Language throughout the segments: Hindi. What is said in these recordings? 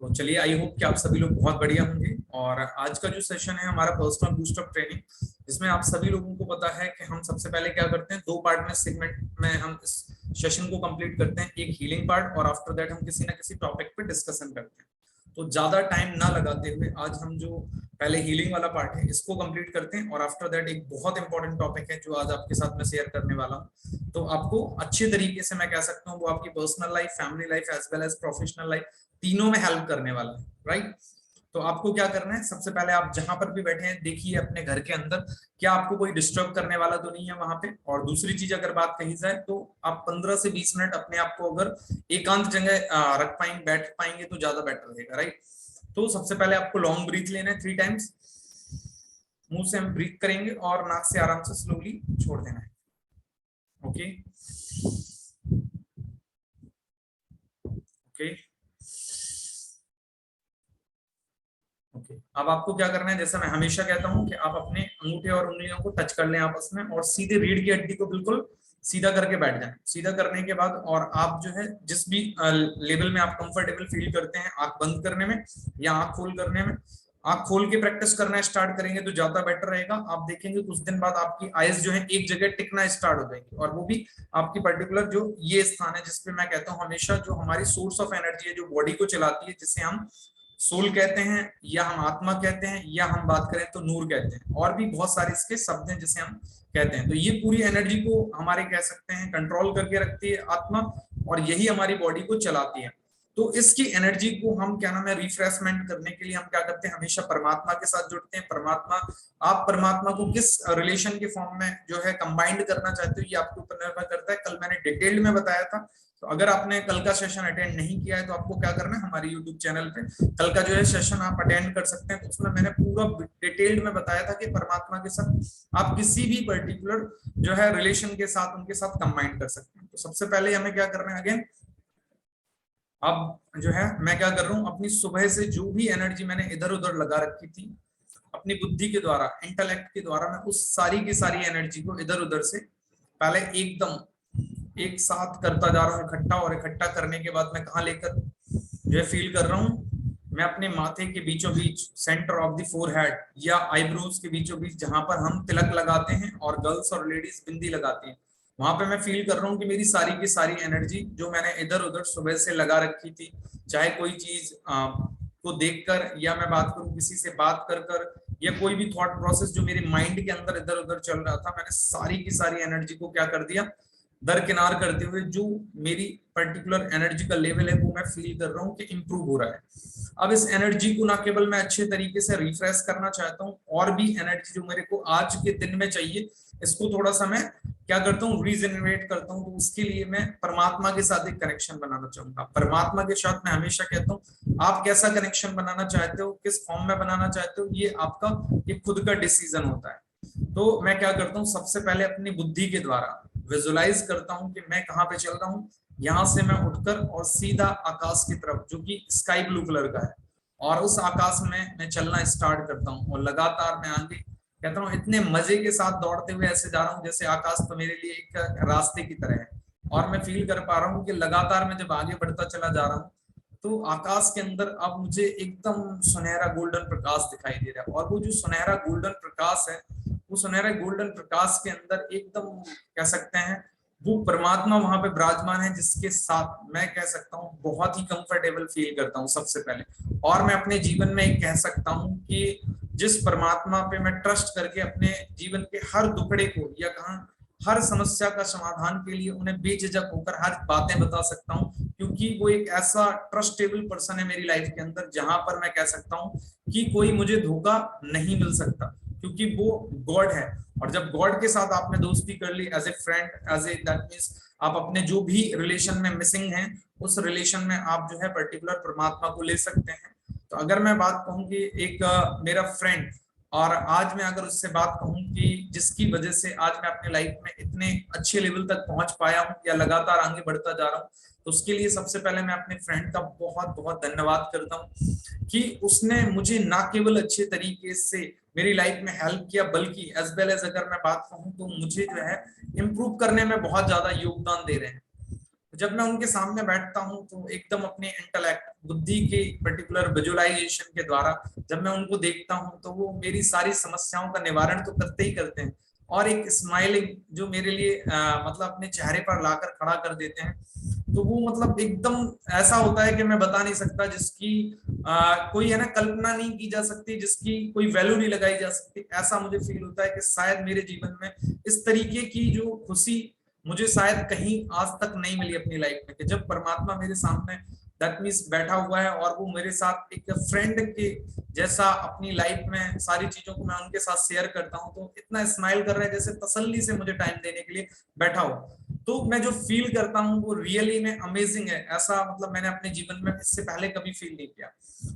तो चलिए, आई होप कि आप सभी लोग बहुत बढ़िया होंगे। और आज का जो सेशन है हमारा पर्सनल बूस्ट अप ट्रेनिंग, जिसमें आप सभी लोगों को पता है कि हम सबसे पहले क्या करते हैं, दो पार्ट में सेगमेंट में हम इस सेशन को कंप्लीट करते हैं। एक हीलिंग पार्ट और आफ्टर दैट हम किसी ना किसी टॉपिक पे डिस्कशन करते हैं। तो ज्यादा टाइम ना लगाते हुए आज हम जो पहले हीलिंग वाला पार्ट है इसको कंप्लीट करते हैं, और आफ्टर दैट एक बहुत इंपॉर्टेंट टॉपिक है जो आज आपके साथ मैं शेयर करने वाला हूँ। तो आपको अच्छे तरीके से मैं कह सकता हूँ वो आपकी personal life, family life as well as professional life तीनों में हेल्प करने वाला है, राइट। तो आपको क्या करना है, सबसे पहले आप जहां पर भी बैठे हैं देखिए अपने घर के अंदर क्या आपको कोई डिस्टर्ब करने वाला तो नहीं है वहां पे। और दूसरी चीज अगर बात कही जाए तो आप 15 से 20 मिनट अपने आप को अगर एकांत जगह रख पाएंगे, बैठ पाएंगे तो ज्यादा बेटर रहेगा, राइट। तो सबसे पहले आपको लॉन्ग ब्रीथ लेना है 3 टाइम्स। मुंह से हम ब्रीथ करेंगे और नाक से आराम से स्लोली छोड़ देना है। Okay okay okay. अब आपको क्या करना है, जैसा मैं हमेशा कहता हूं कि आप अपने अंगूठे और उंगलियों को टच कर लें आपस में और सीधे रीढ़ की हड्डी को बिल्कुल सीधा करके बैठ जाएं। सीधा करने के बाद और आप जो है जिस भी लेवल में आप कंफर्टेबल फील करते हैं, आंख बंद करने में या आंख खोल करने में, आंख खोल के प्रैक्टिस करना स्टार्ट करेंगे तो ज्यादा बेटर रहेगा। आप देखेंगे कुछ दिन बाद आपकी आईज जो है एक जगह टिकना स्टार्ट हो जाएगी, और वो भी आपकी पर्टिकुलर जो ये स्थान है जिसपे मैं कहता हूँ हमेशा जो हमारी सोर्स ऑफ एनर्जी है, जो बॉडी को चलाती है, जिसे हम सोल कहते हैं या हम आत्मा कहते हैं या हम बात करें तो नूर कहते हैं, और भी बहुत सारे इसके शब्द हैं जिसे हम कहते हैं। तो ये पूरी एनर्जी को हमारे कह सकते हैं कंट्रोल करके रखती है आत्मा, और यही हमारी बॉडी को चलाती है। तो इसकी एनर्जी को हम क्या नाम है रिफ्रेशमेंट करने के लिए हम क्या करते हैं, हमेशा परमात्मा के साथ जुड़ते हैं। परमात्मा, आप परमात्मा को किस रिलेशन के फॉर्म में जो है कंबाइंड करना चाहते हो ये आपके ऊपर निर्भर करता है। कल मैंने डिटेल्ड में बताया था, तो अगर आपने कल का सेशन अटेंड नहीं किया है तो आपको क्या करना है, हमारे यूट्यूब चैनल पे कल का जो है सेशन आप अटेंड कर सकते हैं। तो उसमें मैंने पूरा डिटेल्ड में बताया था कि परमात्मा के साथ आप किसी भी पर्टिकुलर जो है रिलेशन के साथ उनके साथ कंबाइन कर सकते हैं। तो सबसे पहले हमें क्या करना है, अगेन अब जो है मैं क्या कर रहा हूँ, अपनी सुबह से जो भी एनर्जी मैंने इधर उधर लगा रखी थी अपनी बुद्धि के द्वारा, इंटेलेक्ट के द्वारा, मैं उस सारी की सारी एनर्जी को इधर उधर से पहले एकदम एक साथ करता जा रहा हूँ इकट्ठा, और इकट्ठा करने के बाद मैं कहाँ लेकर जो है फील कर रहा हूँ, मैं अपने माथे के बीचों बीच सेंटर ऑफ द फोरहेड या आईब्रोज के बीचों बीच जहां पर हम तिलक लगाते हैं और गर्ल्स और लेडीज बिंदी लगाती हैं, वहां पे मैं फील कर रहा हूँ कि मेरी सारी की सारी एनर्जी जो मैंने इधर उधर सुबह से लगा रखी थी, चाहे कोई चीज को देखकर या मैं बात करूं किसी से बात कर कर या कोई भी थॉट प्रोसेस जो मेरे माइंड के अंदर इधर उधर चल रहा था, मैंने सारी की सारी एनर्जी को क्या कर दिया, दरकिनार करते हुए जो मेरी पर्टिकुलर एनर्जी का लेवल है वो मैं फील कर रहा हूँ कि इंप्रूव हो रहा है। अब इस एनर्जी को ना केवल मैं अच्छे तरीके से रिफ्रेश करना चाहता हूँ, और भी एनर्जी जो मेरे को आज के दिन में चाहिए इसको थोड़ा सा मैं क्या करता हूँ रीजनरेट करता हूँ। तो उसके लिए मैं परमात्मा के साथ एक कनेक्शन बनाना चाहूंगा। परमात्मा के साथ मैं हमेशा कहता हूँ आप कैसा कनेक्शन बनाना चाहते हो, किस फॉर्म में बनाना चाहते हो, ये आपका एक खुद का डिसीजन होता है। तो मैं क्या करता हूँ, सबसे पहले अपनी बुद्धि के द्वारा विजुलाइज करता हूँ कि मैं कहाँ पे चल रहा हूँ। यहाँ से मैं उठकर और सीधा आकाश की तरफ जो कि स्काई ब्लू कलर का है, और उस आकाश में मैं चलना स्टार्ट करता हूँ, और लगातार मैं आगे कहता हूँ इतने मजे के साथ दौड़ते हुए ऐसे जा रहा हूँ जैसे आकाश तो मेरे लिए एक रास्ते की तरह है। और मैं फील कर पा रहा हूँ कि लगातार मैं जब आगे बढ़ता चला जा रहा हूँ तो आकाश के अंदर अब मुझे एकदम सुनहरा गोल्डन प्रकाश दिखाई दे रहा है, और वो जो सुनहरा गोल्डन प्रकाश है, वो सुनहरे गोल्डन प्रकाश के अंदर एकदम कह सकते हैं वो परमात्मा वहां पे विराजमान है, जिसके साथ मैं कह सकता हूँ बहुत ही कंफर्टेबल फील करता हूँ सबसे पहले। और मैं अपने जीवन में एक कह सकता हूँ कि जिस परमात्मा पे मैं ट्रस्ट करके अपने जीवन के हर दुखड़े को या कहा हर समस्या का समाधान के लिए उन्हें बेझिझक होकर हर बातें बता सकता हूँ, क्योंकि वो एक ऐसा ट्रस्टेबल पर्सन है मेरी लाइफ के अंदर जहां पर मैं कह सकता हूँ कि कोई मुझे धोखा नहीं मिल सकता, क्योंकि वो गॉड है। और जब गॉड के साथ आपने दोस्ती कर ली as a friend, as a that means आप अपने जो भी रिलेशन में मिसिंग हैं उस रिलेशन में आप जो है पर्टिकुलर परमात्मा को ले सकते हैं। तो अगर मैं बात कहूँ कि एक मेरा फ्रेंड, और आज मैं अगर उससे बात कहूँ कि जिसकी वजह से आज मैं अपने लाइफ में इतने अच्छे लेवल तक पहुंच पाया हूँ या लगातार आगे बढ़ता जा रहा हूँ, तो उसके लिए सबसे पहले मैं अपने फ्रेंड का बहुत बहुत धन्यवाद करता हूँ कि उसने मुझे ना केवल अच्छे तरीके से मेरी लाइफ में हेल्प किया, बल्कि एज वेल एज अगर मैं बात कहूँ तो मुझे जो है इम्प्रूव करने में बहुत ज्यादा योगदान दे रहे हैं। जब मैं उनके सामने बैठता हूँ तो एकदम अपने इंटेलेक्ट बुद्धि के पर्टिकुलर विजुअलाइजेशन के द्वारा जब मैं उनको देखता हूँ तो वो मेरी सारी समस्याओं का निवारण तो करते ही करते हैं, और एक स्माइलिंग जो मेरे लिए मतलब अपने चेहरे पर लाकर खड़ा कर देते हैं। तो वो मतलब एकदम ऐसा होता है कि मैं बता नहीं सकता, जिसकी कोई है ना कल्पना नहीं की जा सकती, जिसकी कोई वैल्यू नहीं लगाई जा सकती। ऐसा मुझे फील होता है कि शायद मेरे जीवन में इस तरीके की जो खुशी मुझे शायद कहीं आज तक नहीं मिली अपनी लाइफ में, कि जब परमात्मा मेरे सामने दैट मीन्स बैठा हुआ है और वो मेरे साथ एक फ्रेंड के जैसा अपनी लाइफ में सारी चीजों को मैं उनके साथ शेयर करता हूँ, तो इतना स्माइल कर रहा है जैसे तसल्ली से मुझे टाइम देने के लिए बैठा हो। तो मैं जो फील करता हूँ वो रियली में अमेजिंग है। ऐसा मतलब मैंने अपने जीवन में इससे पहले कभी फील नहीं किया।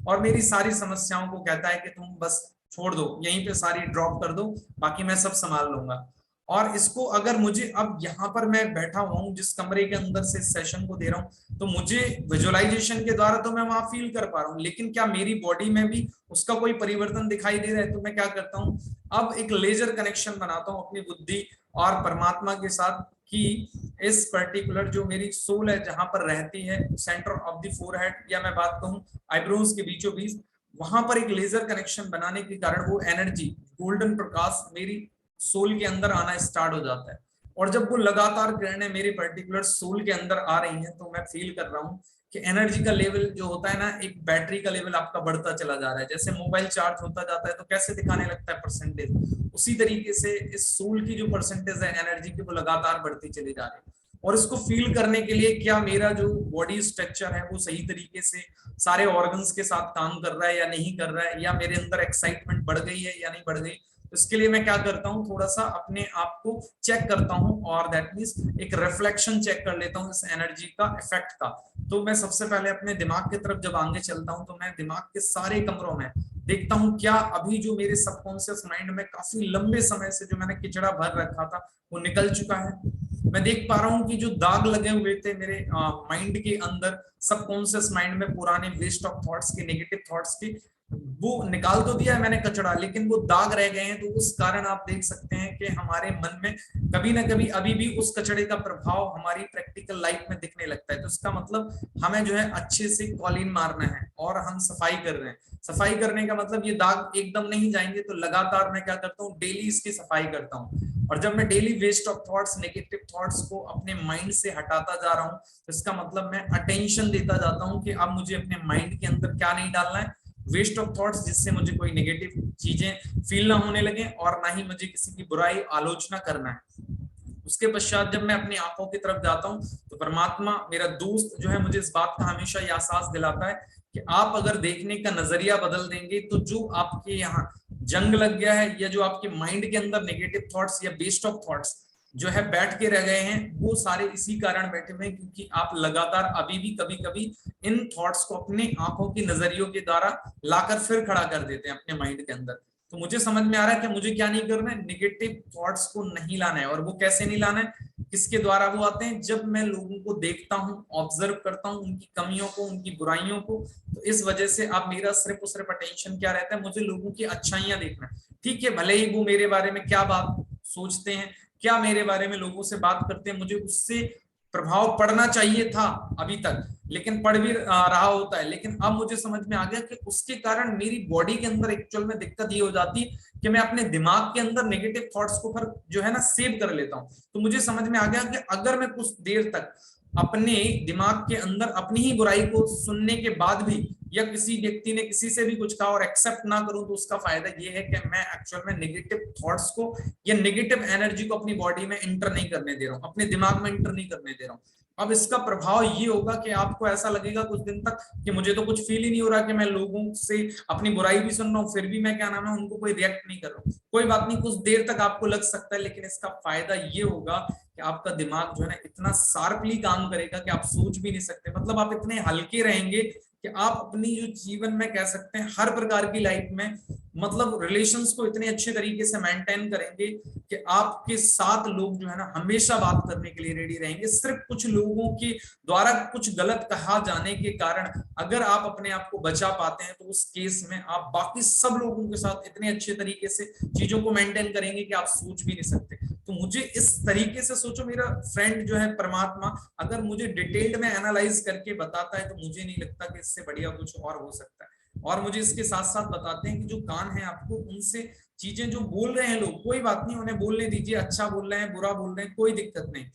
और मेरी सारी समस्याओं को कहता है कि तुम बस छोड़ दो, यहीं पे सारी ड्रॉप कर दो, बाकी मैं सब संभाल लूंगा। और इसको अगर मुझे अब यहाँ पर मैं बैठा हुआ हूँ जिस कमरे के अंदर से सेशन को दे रहा हूँ, तो मुझे विजुअलाइजेशन के द्वारा तो मैं वहां फील कर पा रहा हूँ, लेकिन क्या मेरी बॉडी में भी उसका कोई परिवर्तन दिखाई दे रहा है? तो मैं क्या करता हूँ, अब एक लेजर कनेक्शन बनाता हूँ अपनी बुद्धि और परमात्मा के साथ, कि इस पर्टिकुलर जो मेरी सोल है जहां पर रहती है सेंटर ऑफ द फोरहेड, या मैं बात कहूँ आईब्रोज के बीचों बीच, वहां पर एक लेजर कनेक्शन बनाने के कारण वो एनर्जी गोल्डन प्रकाश मेरी सोल के अंदर आना स्टार्ट हो जाता है। और जब वो लगातार किरणें मेरे पर्टिकुलर सोल के अंदर आ रही हैं, तो मैं फील कर रहा हूँ कि एनर्जी का लेवल जो होता है ना, एक बैटरी का लेवल आपका बढ़ता चला जा रहा है। जैसे मोबाइल चार्ज होता जाता है तो कैसे दिखाने लगता है परसेंटेज, उसी तरीके से इस सोल की जो परसेंटेज है एनर्जी की, वो लगातार बढ़ती चली जा रही है। और इसको फील करने के लिए क्या मेरा जो बॉडी स्ट्रक्चर है वो सही तरीके से सारे ऑर्गन्स के साथ काम कर रहा है या नहीं कर रहा है, या मेरे अंदर एक्साइटमेंट बढ़ गई है या नहीं बढ़ गई। इसके लिए मैं क्या करता हूँ, थोड़ा सा अपने आप को चेक करता हूँ, और दैट मीन्स एक रिफ्लेक्शन चेक कर लेता हूँ इस एनर्जी का इफेक्ट का। तो मैं सबसे पहले अपने दिमाग की तरफ जब आगे चलता हूँ, तो मैं दिमाग के सारे कमरों में देखता हूँ क्या अभी जो मेरे सबकॉन्शियस माइंड में काफी लंबे समय से जो मैंने किचड़ा भर रखा था वो निकल चुका है। मैं देख पा रहा हूँ कि जो दाग लगे हुए थे मेरे माइंड के अंदर, सबकॉन्शियस माइंड में, पुराने वेस्ट ऑफ थॉट्स के, नेगेटिव थॉट्स के, वो निकाल तो दिया है मैंने कचड़ा, लेकिन वो दाग रह गए हैं। तो उस कारण आप देख सकते हैं कि हमारे मन में कभी ना कभी अभी भी उस कचड़े का प्रभाव हमारी प्रैक्टिकल लाइफ में दिखने लगता है। तो इसका मतलब हमें जो है अच्छे से कॉलिन मारना है और हम सफाई कर रहे हैं। सफाई करने का मतलब ये दाग एकदम नहीं जाएंगे, तो लगातार मैं क्या करता हूँ, डेली इसकी सफाई करता हूँ। और जब मैं daily waste of thoughts, negative thoughts को अपने माइंड से हटाता जा रहा हूँ, तो इसका मतलब मैं अटेंशन देता जाता हूँ कि अब मुझे अपने माइंड के अंदर क्या नहीं डालना है, वेस्ट ऑफ थॉट्स, जिससे मुझे कोई नेगेटिव चीजें फील ना होने लगे और ना ही मुझे किसी की बुराई आलोचना करना है। उसके पश्चात जब मैं अपनी आंखों की तरफ जाता हूँ, तो परमात्मा मेरा दोस्त जो है मुझे इस बात का हमेशा यह एहसास दिलाता है कि आप अगर देखने का नजरिया बदल देंगे, तो जो आपके यहाँ जंग लग गया है, या जो आपके माइंड के अंदर नेगेटिव थॉट्स या वेस्ट ऑफ थॉट्स जो है बैठ के रह गए हैं, वो सारे इसी कारण बैठे हुए हैं क्योंकि आप लगातार अभी भी कभी कभी इन थॉट्स को अपने आंखों के नजरियों के द्वारा लाकर फिर खड़ा कर देते हैं अपने माइंड के अंदर। तो मुझे समझ में आ रहा है कि मुझे क्या नहीं करना है, नेगेटिव थॉट्स को नहीं लाना है। और वो कैसे नहीं लाना है, किसके द्वारा वो आते हैं, जब मैं लोगों को देखता हूँ, ऑब्जर्व करता हूँ, उनकी कमियों को, उनकी बुराइयों को। तो इस वजह से अब मेरा सिर्फ और सिर्फ अटेंशन क्या रहता है, मुझे लोगों की अच्छाइयां देखना है। ठीक है, भले ही वो मेरे बारे में क्या बात सोचते हैं, क्या मेरे बारे में लोगों से बात करते हैं, मुझे उससे प्रभाव पड़ना चाहिए था अभी तक, लेकिन पड़ भी रहा होता है। लेकिन अब मुझे समझ में आ गया कि उसके कारण मेरी बॉडी के अंदर एक्चुअल में दिक्कत ये हो जाती है कि मैं अपने दिमाग के अंदर नेगेटिव थॉट्स को फिर जो है ना सेव कर लेता हूँ। तो मुझे समझ में आ गया कि अगर मैं कुछ देर तक अपने दिमाग के अंदर अपनी ही बुराई को सुनने के बाद भी, या किसी व्यक्ति ने किसी से भी कुछ कहा और एक्सेप्ट ना करूं, तो उसका फायदा ये है कि मैं एक्चुअल में नेगेटिव थॉट्स को या नेगेटिव एनर्जी को अपनी बॉडी में एंटर नहीं करने दे रहा हूं, अपने दिमाग में एंटर नहीं करने दे रहा हूं। अब इसका प्रभाव ये होगा कि आपको ऐसा लगेगा कुछ दिन तक कि मुझे तो कुछ फील ही नहीं हो रहा कि मैं लोगों से अपनी बुराई भी सुन रहा हूँ, फिर भी मैं क्या नाम है उनको कोई रिएक्ट नहीं कर रहा हूँ। कोई बात नहीं, कुछ देर तक आपको लग सकता है, लेकिन इसका फायदा ये होगा कि आपका दिमाग जो है ना इतना शार्पली काम करेगा कि आप सोच भी नहीं सकते। मतलब आप इतने हल्के रहेंगे कि आप अपनी जो जीवन में कह सकते हैं हर प्रकार की लाइफ में, मतलब रिलेशंस को इतने अच्छे तरीके से मेंटेन करेंगे कि आपके साथ लोग जो है ना हमेशा बात करने के लिए रेडी रहेंगे। सिर्फ कुछ लोगों के द्वारा कुछ गलत कहा जाने के कारण अगर आप अपने आप को बचा पाते हैं, तो उस केस में आप बाकी सब लोगों के साथ इतने अच्छे तरीके से चीजों को मेंटेन करेंगे कि आप सोच भी नहीं सकते। तो मुझे इस तरीके से सोचो, मेरा फ्रेंड जो है परमात्मा अगर मुझे डिटेल्ड में एनालाइज करके बताता है तो मुझे नहीं लगता कि इससे बढ़िया कुछ और हो सकता है। और मुझे इसके साथ साथ बताते हैं कि जो कान है आपको उनसे चीजें जो बोल रहे हैं लोग, कोई बात नहीं, उन्हें बोलने दीजिए, अच्छा बोल रहे हैं, बुरा बोल रहे हैं, कोई दिक्कत नहीं,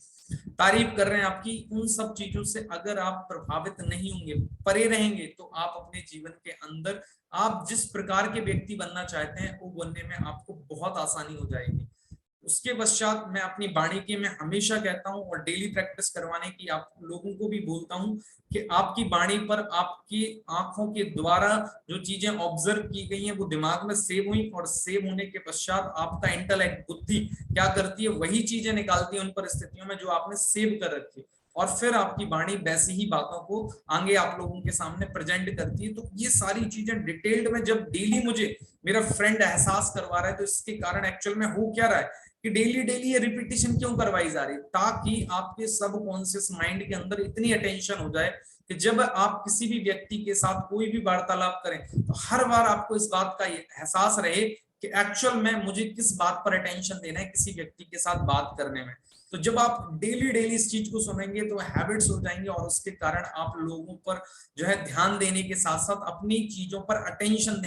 तारीफ कर रहे हैं आपकी, उन सब चीजों से अगर आप प्रभावित नहीं होंगे, परे रहेंगे, तो आप अपने जीवन के अंदर आप जिस प्रकार के व्यक्ति बनना चाहते हैं वो बनने में आपको बहुत आसानी हो जाएगी। उसके पश्चात मैं अपनी वाणी की मैं हमेशा कहता हूं और डेली प्रैक्टिस करवाने की आप लोगों को भी बोलता हूं कि आपकी वाणी पर आपकी आंखों के द्वारा जो चीजें ऑब्जर्व की गई हैं वो दिमाग में सेव हुई, और सेव होने के पश्चात आपका इंटेलेक्ट, बुद्धि क्या करती है, वही चीजें निकालती है उन परिस्थितियों में जो आपने सेव कर रखी, और फिर आपकी वाणी वैसी ही बातों को आगे आप लोगों के सामने प्रेजेंट करती है। तो ये सारी चीजें डिटेल्ड में जब डेली मुझे मेरा फ्रेंड एहसास करवा रहा है, तो इसके कारण एक्चुअल में हो क्या रहा है कि डेली डेली ये रिपीटिशन क्यों करवाई जा रही है, ताकि आपके सबकॉन्शियस माइंड के अंदर इतनी अटेंशन हो जाए कि जब आप किसी भी व्यक्ति के साथ कोई भी वार्तालाप करें तो हर बार आपको इस बात का एहसास रहे कि एक्चुअल में मुझे किस बात पर अटेंशन देना है किसी व्यक्ति के साथ बात करने में। तो जब आप डेली डेली इस चीज को सुनेंगे तो हैबिट्स हो जाएंगे, और उसके कारण आप लोगों पर जो है ध्यान देने के साथ साथ अपनी चीजों पर अटेंशन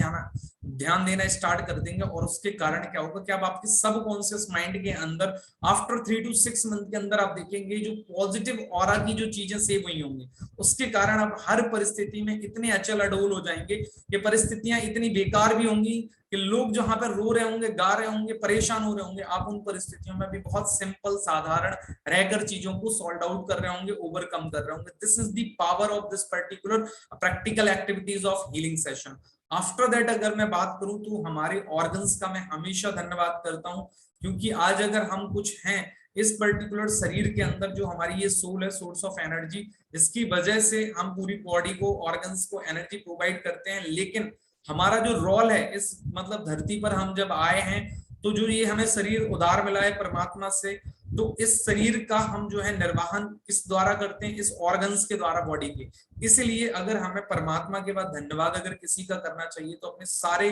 ध्यान देना स्टार्ट कर देंगे। और उसके कारण क्या होगा कि अब आपके सबकॉन्शियस माइंड के अंदर आफ्टर 3 to 6 मंथ के अंदर आप देखेंगे जो पॉजिटिव ऑरा की जो चीजें सेव हुई होंगी, उसके कारण आप हर परिस्थिति में इतने अचल अडोल हो जाएंगे कि परिस्थितियां इतनी बेकार भी होंगी कि लोग जहां पर रो रहे होंगे, गा रहे होंगे, परेशान हो रहे होंगे, आप उन परिस्थितियों में भी बहुत सिंपल साधारण रहकर चीजों को सॉल्व आउट कर रहे होंगे, ओवरकम कर रहे होंगे। This is the power of this particular practical activities of healing session. After that अगर मैं बात करूं तो हमारे ऑर्गन्स का मैं हमेशा धन्यवाद करता हूं, क्योंकि आज अगर हम कुछ हैं इस पर्टिकुलर शरीर के अंदर, जो हमारी ये सोल है, सोर्स ऑफ एनर्जी, जिसकी वजह से हम पूरी बॉडी को, ऑर्गन्स को एनर्जी प्रोवाइड करते हैं। लेकिन हमारा जो रोल है इस मतलब धरती पर हम जब आए हैं, तो जो ये हमें शरीर उधार मिला है परमात्मा से, तो इस शरीर का हम जो है निर्वाहन किस द्वारा करते हैं, इस ऑर्गन्स के द्वारा, बॉडी के। इसलिए अगर हमें परमात्मा के बाद धन्यवाद अगर किसी का करना चाहिए तो अपने सारे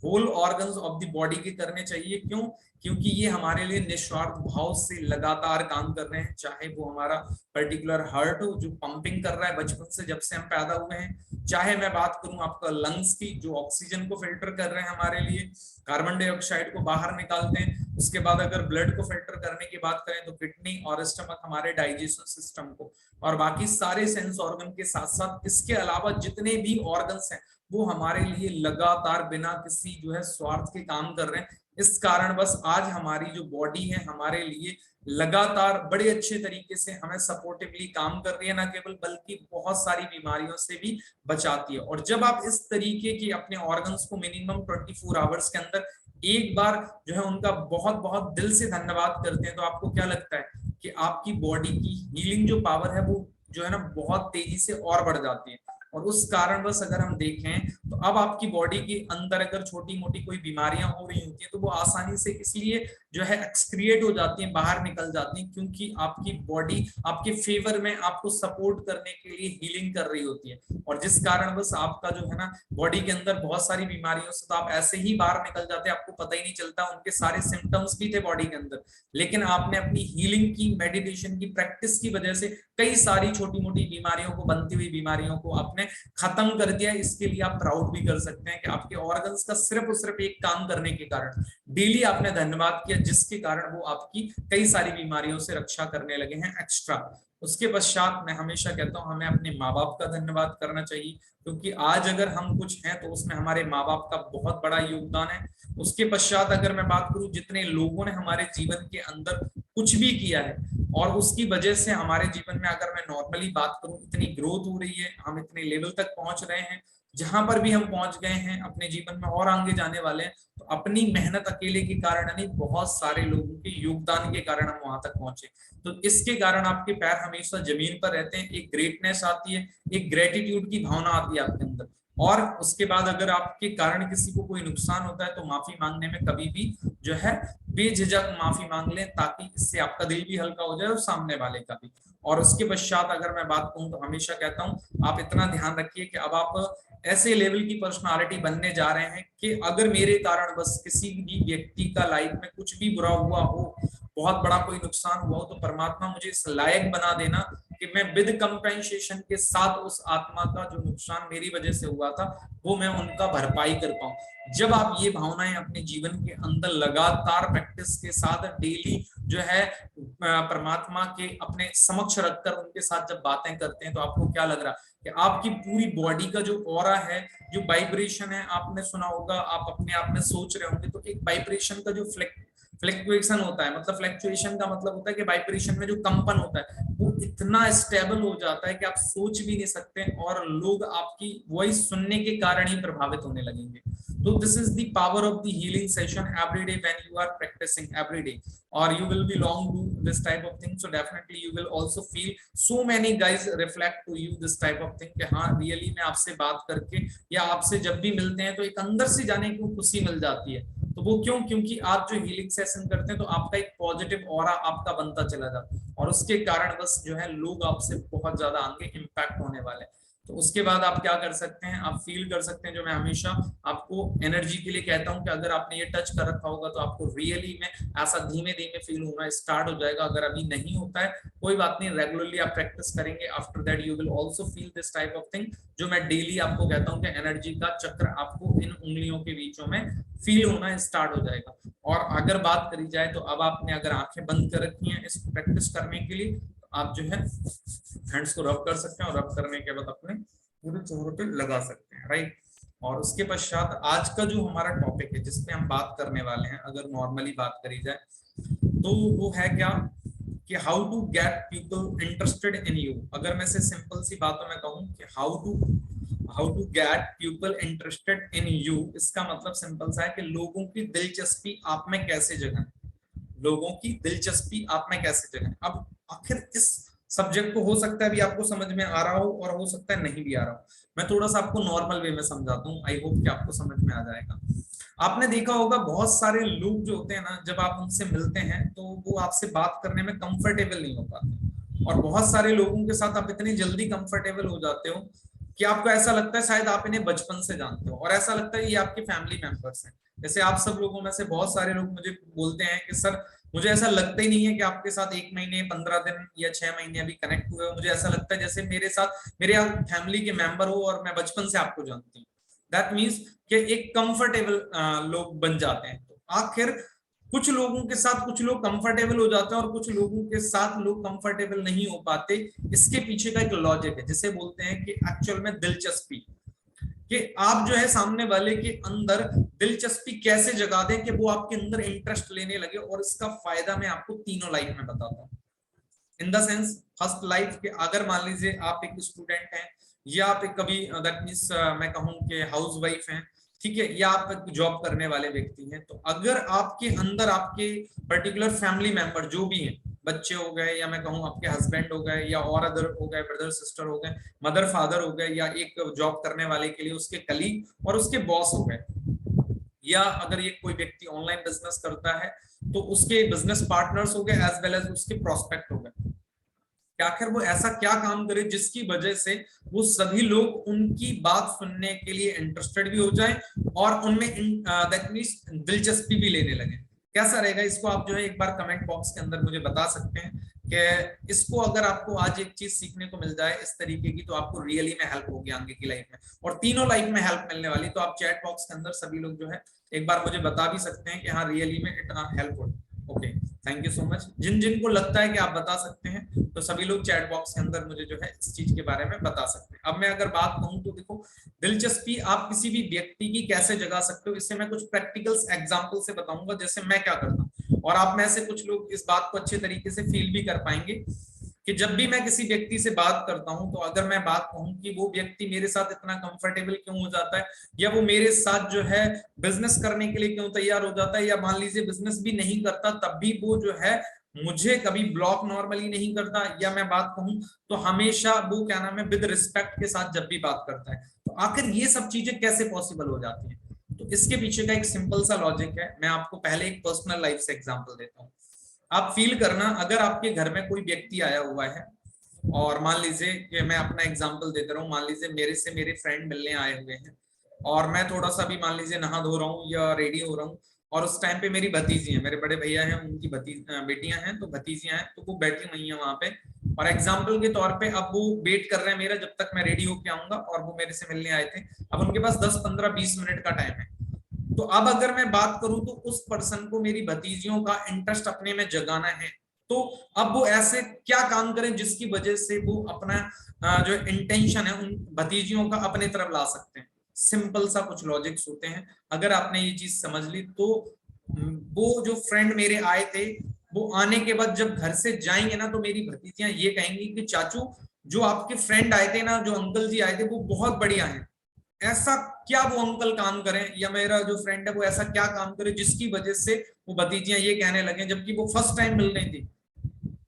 whole organs of the body के करने चाहिए। क्यों? क्योंकि ये हमारे लिए निस्वार्थ भाव से लगातार काम कर रहे हैं, चाहे वो हमारा पर्टिकुलर हार्ट हो जो पंपिंग कर रहा है बचपन से, जब से हम पैदा हुए हैं, चाहे मैं बात करूं आपका लंग्स की जो ऑक्सीजन को फिल्टर कर रहे हैं हमारे लिए, कार्बन डाइऑक्साइड को बाहर निकालते हैं, उसके बाद अगर ब्लड को फिल्टर करने की बात करें तो किडनी और स्टमक हमारे डाइजेशन सिस्टम को, और बाकी सारे सेंस ऑर्गन के साथ साथ इसके अलावा जितने भी ऑर्गन्स हैं वो हमारे लिए लगातार बिना किसी जो है स्वार्थ के काम कर रहे हैं। इस कारण बस आज हमारी जो बॉडी है हमारे लिए लगातार बड़े अच्छे तरीके से हमें सपोर्टिवली काम कर रही है, ना केवल बल्कि बहुत सारी बीमारियों से भी बचाती है। और जब आप इस तरीके की अपने ऑर्गन्स को मिनिमम 24 आवर्स के अंदर एक बार जो है उनका बहुत बहुत दिल से धन्यवाद करते हैं, तो आपको क्या लगता है कि आपकी बॉडी की हीलिंग जो पावर है वो जो है ना बहुत तेजी से और बढ़ जाती है। और उस कारण बस अगर हम देखें तो अब आपकी बॉडी के अंदर अगर छोटी मोटी कोई बीमारियां हो रही होती है तो वो आसानी से इसलिए जो है एक्सक्रिएट हो जाती हैं, बाहर निकल जाती हैं, क्योंकि आपकी बॉडी आपके फेवर में आपको सपोर्ट करने के लिए हीलिंग कर रही होती है। और जिस कारण बस आपका जो है ना बॉडी के अंदर बहुत सारी बीमारियों से तो आप ऐसे ही बाहर निकल जाते हैं, आपको पता ही नहीं चलता, उनके सारे सिम्टम्स भी थे बॉडी के अंदर, लेकिन आपने अपनी हीलिंग की, मेडिटेशन की प्रैक्टिस की वजह से कई सारी छोटी मोटी बीमारियों को, बनती हुई बीमारियों को आपने खत्म कर दिया। इसके लिए आप प्राउड भी कर सकते हैं कि आपके ऑर्गन्स का सिर्फ और सिर्फ एक काम करने के कारण डेली आपने धन्यवाद किया, जिसके कारण वो आपकी कई सारी बीमारियों से रक्षा करने लगे हैं एक्स्ट्रा। उसके पश्चात मैं हमेशा कहता हूं हमें अपने माँ बाप का धन्यवाद करना चाहिए, क्योंकि आज अगर हम कुछ हैं तो उसमें हमारे माँ बाप का बहुत बड़ा योगदान है। उसके पश्चात अगर मैं बात करूं जितने लोगों ने हमारे जीवन के अंदर कुछ भी किया है और उसकी वजह से हमारे जीवन में अगर मैं नॉर्मली बात करूं इतनी ग्रोथ हो रही है, हम इतने लेवल तक पहुंच रहे हैं, जहां पर भी हम पहुंच गए हैं अपने जीवन में और आगे जाने वाले हैं, तो अपनी मेहनत अकेले के कारण नहीं, बहुत सारे लोगों के योगदान के कारण हम वहां तक पहुंचे। तो इसके कारण आपके पैर हमेशा जमीन पर रहते हैं, एक ग्रेटनेस आती है, एक ग्रेटिट्यूड की भावना आती है आपके अंदर। और उसके बाद अगर आपके कारण किसी को कोई नुकसान होता है तो माफी मांगने में कभी भी जो है बेझिझक माफी मांग लें, ताकि इससे आपका दिल भी हल्का हो जाए और सामने वाले का भी। और उसके पश्चात अगर मैं बात कहूं तो हमेशा कहता हूं आप इतना ध्यान रखिए कि अब आप ऐसे लेवल की पर्सनालिटी बनने जा रहे हैं कि अगर मेरे कारण बस किसी भी व्यक्ति का लाइफ में कुछ भी बुरा हुआ हो बहुत बड़ा कोई नुकसान हुआ हो तो परमात्मा मुझे इस लायक बना देना कि मैं विद कंपेंसेशन के साथ उस आत्मा का जो नुकसान मेरी वजह से हुआ था वो मैं उनका भरपाई कर पाऊं। जब आप ये भावनाएं अपने जीवन के अंदर लगातार प्रैक्टिस के साथ डेली जो है परमात्मा के अपने समक्ष रखकर उनके साथ जब बातें करते हैं तो आपको क्या लग रहा है कि आपकी पूरी बॉडी का जो ऑरा है, जो वाइब्रेशन है, आपने सुना होगा, आप अपने आप में सोच रहे होंगे, तो एक वाइब्रेशन का जो फ्लक्चुएशन होता है, मतलब फ्लक्चुएशन का मतलब होता है कि वाइब्रेशन में जो कंपन होता है वो इतना स्टेबल हो जाता है कि आप सोच भी नहीं सकते और लोग आपकी वॉइस सुनने के कारण ही प्रभावित होने लगेंगे। तो this is the power of the healing session every day when you are practising every day, or you will belong to this type of thing, so definitely you will also feel so many guys reflect to you this type of thing कि हाँ रियली में आपसे बात करके या आपसे जब भी मिलते हैं तो एक अंदर से जाने की खुशी मिल जाती है। तो वो क्यों? क्योंकि आप जो हीलिंग सेशन करते हैं तो आपका एक पॉजिटिव ऑरा आपका बनता चला जाता है और उसके कारण बस जो है लोग आपसे बहुत ज्यादा आगे इम्पैक्ट होने वाले हैं। तो उसके बाद आप क्या कर सकते हैं, आप फील कर सकते हैं, जो मैं हमेशा आपको एनर्जी के लिए कहता हूं कि अगर आपने ये टच कर रखा होगा तो आपको रियली में ऐसा धीमे धीमे फील होना स्टार्ट हो जाएगा। अगर अभी नहीं होता है कोई बात नहीं, रेगुलरली आप प्रैक्टिस करेंगे, after that you will also feel this type of thing, जो मैं डेली आपको कहता हूं कि एनर्जी का चक्र आपको इन उंगलियों के बीचों में फील होना स्टार्ट हो जाएगा। और अगर बात करी जाए तो अब आपने अगर आंखें बंद कर रखी हैं इस प्रैक्टिस करने के लिए, आप जो है हैंड्स को रब कर सकते हैं और रब करने के बाद अपने पूरे चेहरे पे लगा सकते हैं, राइट। और उसके पश्चात आज का जो हमारा टॉपिक है जिसपे हम बात करने वाले हैं, अगर नॉर्मली बात करी जाए तो वो है क्या कि how to get people interested in you. अगर मैं से सिंपल सी बातों में कहूं कि how to get people interested in you, इसका मतलब सिंपल सा है कि लोगों की दिलचस्पी आप में कैसे जगाएं, लोगों की दिलचस्पी आप में कैसे जगाएं। अब आखिर इस सब्जेक्ट को हो सकता है भी आपको समझ में आ रहा हो और हो सकता है नहीं भी आ रहा हो, मैं थोड़ा सा आपको नॉर्मल वे में समझाता हूँ, आई होप कि आपको समझ में आ जाएगा। आपने देखा होगा बहुत सारे लोग जो होते हैं ना, जब आप उनसे मिलते हैं तो वो आपसे बात करने में कंफर्टेबल नहीं हो पाते, और बहुत सारे लोगों के साथ आप इतनी जल्दी कंफर्टेबल हो जाते हो कि आपको ऐसा लगता है शायद आप इन्हें बचपन से जानते हो और ऐसा लगता है ये आपके फैमिली मेंबर्स हैं। जैसे आप सब लोगों में से बहुत सारे लोग मुझे बोलते हैं कि सर मुझे ऐसा लगता ही नहीं है कि आपके साथ 1 महीने 15 दिन या 6 महीने अभी कनेक्ट हुए हो, मुझे ऐसा लगता है जैसे मेरे साथ मेरे फैमिली के मेंबर हो और मैं बचपन से आपको जानती हूँ। दैट मीन्स कि एक कंफर्टेबल लोग बन जाते हैं। तो आखिर कुछ लोगों के साथ कुछ लोग कंफर्टेबल हो जाते हैं और कुछ लोगों के साथ लोग कंफर्टेबल नहीं हो पाते। इसके पीछे का एक लॉजिक है जिसे बोलते हैं कि एक्चुअल में दिलचस्पी, कि आप जो है सामने वाले के अंदर दिलचस्पी कैसे जगा दें कि वो आपके अंदर इंटरेस्ट लेने लगे। और इसका फायदा मैं आपको तीनों लाइफ में बताता हूँ। In the sense first life के, अगर मान लीजिए आप एक स्टूडेंट हैं या आप एक कभी दैट मीन्स मैं कहूँ कि हाउस वाइफ हैं, ठीक है, या आप जॉब करने वाले व्यक्ति हैं, तो अगर आपके अंदर आपके पर्टिकुलर फैमिली मेंबर जो भी हैं, बच्चे हो गए या मैं कहूँ आपके हस्बैंड हो गए या और अदर हो गए, ब्रदर सिस्टर हो गए, मदर फादर हो गए, या एक जॉब करने वाले के लिए उसके कलीग और उसके बॉस हो गए, या अगर ये कोई व्यक्ति ऑनलाइन बिजनेस करता है तो उसके बिजनेस पार्टनर्स हो गए एज वेल एज उसके प्रोस्पेक्ट हो गए। आखिर वो ऐसा क्या काम करे जिसकी वजह से वो सभी लोग उनकी बात सुनने के लिए इंटरेस्टेड भी हो जाए और उनमें दैट मींस दिलचस्पी भी लेने लगे। कैसा रहेगा, इसको आप जो है एक बार कमेंट बॉक्स के अंदर मुझे बता सकते हैं कि इसको अगर आपको आज एक चीज सीखने को मिल जाए इस तरीके की तो आपको रियली में हेल्प होगी आगे की लाइफ में, और तीनों लाइफ में हेल्प मिलने वाली। तो आप चैट बॉक्स के अंदर सभी लोग जो है एक बार मुझे बता भी सकते हैं कि हाँ रियली में इतना helpful. Okay, thank you so much. जिन जिन को लगता है कि आप बता सकते हैं तो सभी लोग चैट बॉक्स के अंदर मुझे जो है इस चीज के बारे में बता सकते हैं। अब मैं अगर बात कहूं तो देखो, दिलचस्पी आप किसी भी व्यक्ति की कैसे जगा सकते हो, इससे मैं कुछ प्रैक्टिकल्स एग्जांपल से बताऊंगा जैसे मैं क्या करता हूं, और आप में से कुछ लोग इस बात को अच्छे तरीके से फील भी कर पाएंगे कि जब भी मैं किसी व्यक्ति से बात करता हूं तो अगर मैं बात कहूं कि वो व्यक्ति मेरे साथ इतना कंफर्टेबल क्यों हो जाता है, या वो मेरे साथ जो है बिजनेस करने के लिए क्यों तैयार हो जाता है, या मान लीजिए बिजनेस भी नहीं करता तब भी वो जो है मुझे कभी ब्लॉक नॉर्मली नहीं करता, या मैं बात कहूं तो हमेशा वो क्या नाम है विद रिस्पेक्ट के साथ जब भी बात करता है, तो आखिर ये सब चीजें कैसे पॉसिबल हो जाती है। तो इसके पीछे का एक सिंपल सा लॉजिक है। मैं आपको पहले एक पर्सनल लाइफ से एग्जांपल देता हूँ। आप फील करना, अगर आपके घर में कोई व्यक्ति आया हुआ है और मान लीजिए कि मैं अपना एग्जांपल देता रहा हूँ, मान लीजिए मेरे से मेरे फ्रेंड मिलने आए हुए हैं और मैं थोड़ा सा भी मान लीजिए नहा धो रहा हूँ या रेडी हो रहा हूँ और उस टाइम पे मेरी भतीजी है, मेरे बड़े भैया हैं, उनकी बेटियां हैं, तो भतीजियां हैं, तो वो बैठी हुई हैं वहां पे। और एग्जाम्पल के तौर पे अब वो वेट कर रहे हैं मेरा जब तक मैं रेडी होके आऊंगा, और वो मेरे से मिलने आए थे। अब उनके पास 10-15-20 मिनट का टाइम है। तो अब अगर मैं बात करूं तो उस पर्सन को मेरी भतीजियों का इंटरेस्ट अपने में जगाना है, तो अब वो ऐसे क्या काम करें जिसकी वजह से वो अपना जो इंटेंशन है उन भतीजियों का अपने तरफ ला सकते हैं। सिंपल सा कुछ लॉजिक्स होते हैं, अगर आपने ये चीज समझ ली तो वो जो फ्रेंड मेरे आए थे, वो आने के बाद जब घर से जाएंगे ना, तो मेरी भतीजियां ये कहेंगी कि चाचू जो आपके फ्रेंड आए थे ना, जो अंकल जी आए थे, वो बहुत बढ़िया हैं। ऐसा क्या वो अंकल काम करें, या मेरा जो फ्रेंड है वो ऐसा क्या काम करे जिसकी वजह से वो भतीजियां ये कहने लगे, जबकि वो फर्स्ट टाइम मिल रही थी।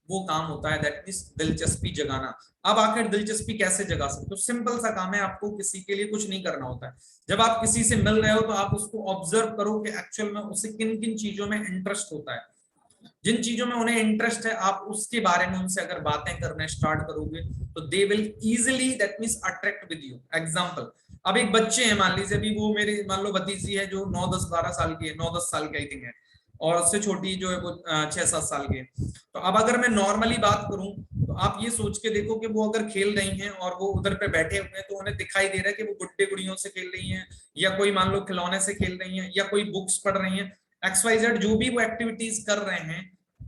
वो काम होता है दैट मींस दिलचस्पी जगाना। अब आखिर दिलचस्पी कैसे जगा सकते हो? सिंपल सा काम है, आपको किसी के लिए कुछ नहीं करना होता है। जब आप किसी से मिल रहे हो तो आप उसको ऑब्जर्व करो कि एक्चुअल में उसे किन किन चीजों में इंटरेस्ट होता है। जिन चीजों में उन्हें इंटरेस्ट है, आप उसके बारे में उनसे अगर बातें करने स्टार्ट करोगे तो they will easily that means attract with you. Example, अब एक बच्चे हैं, मान लीजिए अभी वो मेरी मान लो भतीजी है जो 9-10-12 साल की है, 9-10 साल की आई थिंक है, और उससे छोटी जो है वो 6-7 साल की है। तो अब अगर मैं नॉर्मली बात करूं तो आप ये सोच के देखो कि वो अगर खेल रही हैं और वो उधर पे बैठे हुए हैं, तो उन्हें दिखाई दे रहा है कि वो गुड्डे गुड़ियों से खेल रही हैं, या कोई मान लो खिलौने से खेल रही हैं, या कोई बुक्स पढ़ रही हैं, XYZ जो भी वो एक्टिविटीज कर रहे हैं।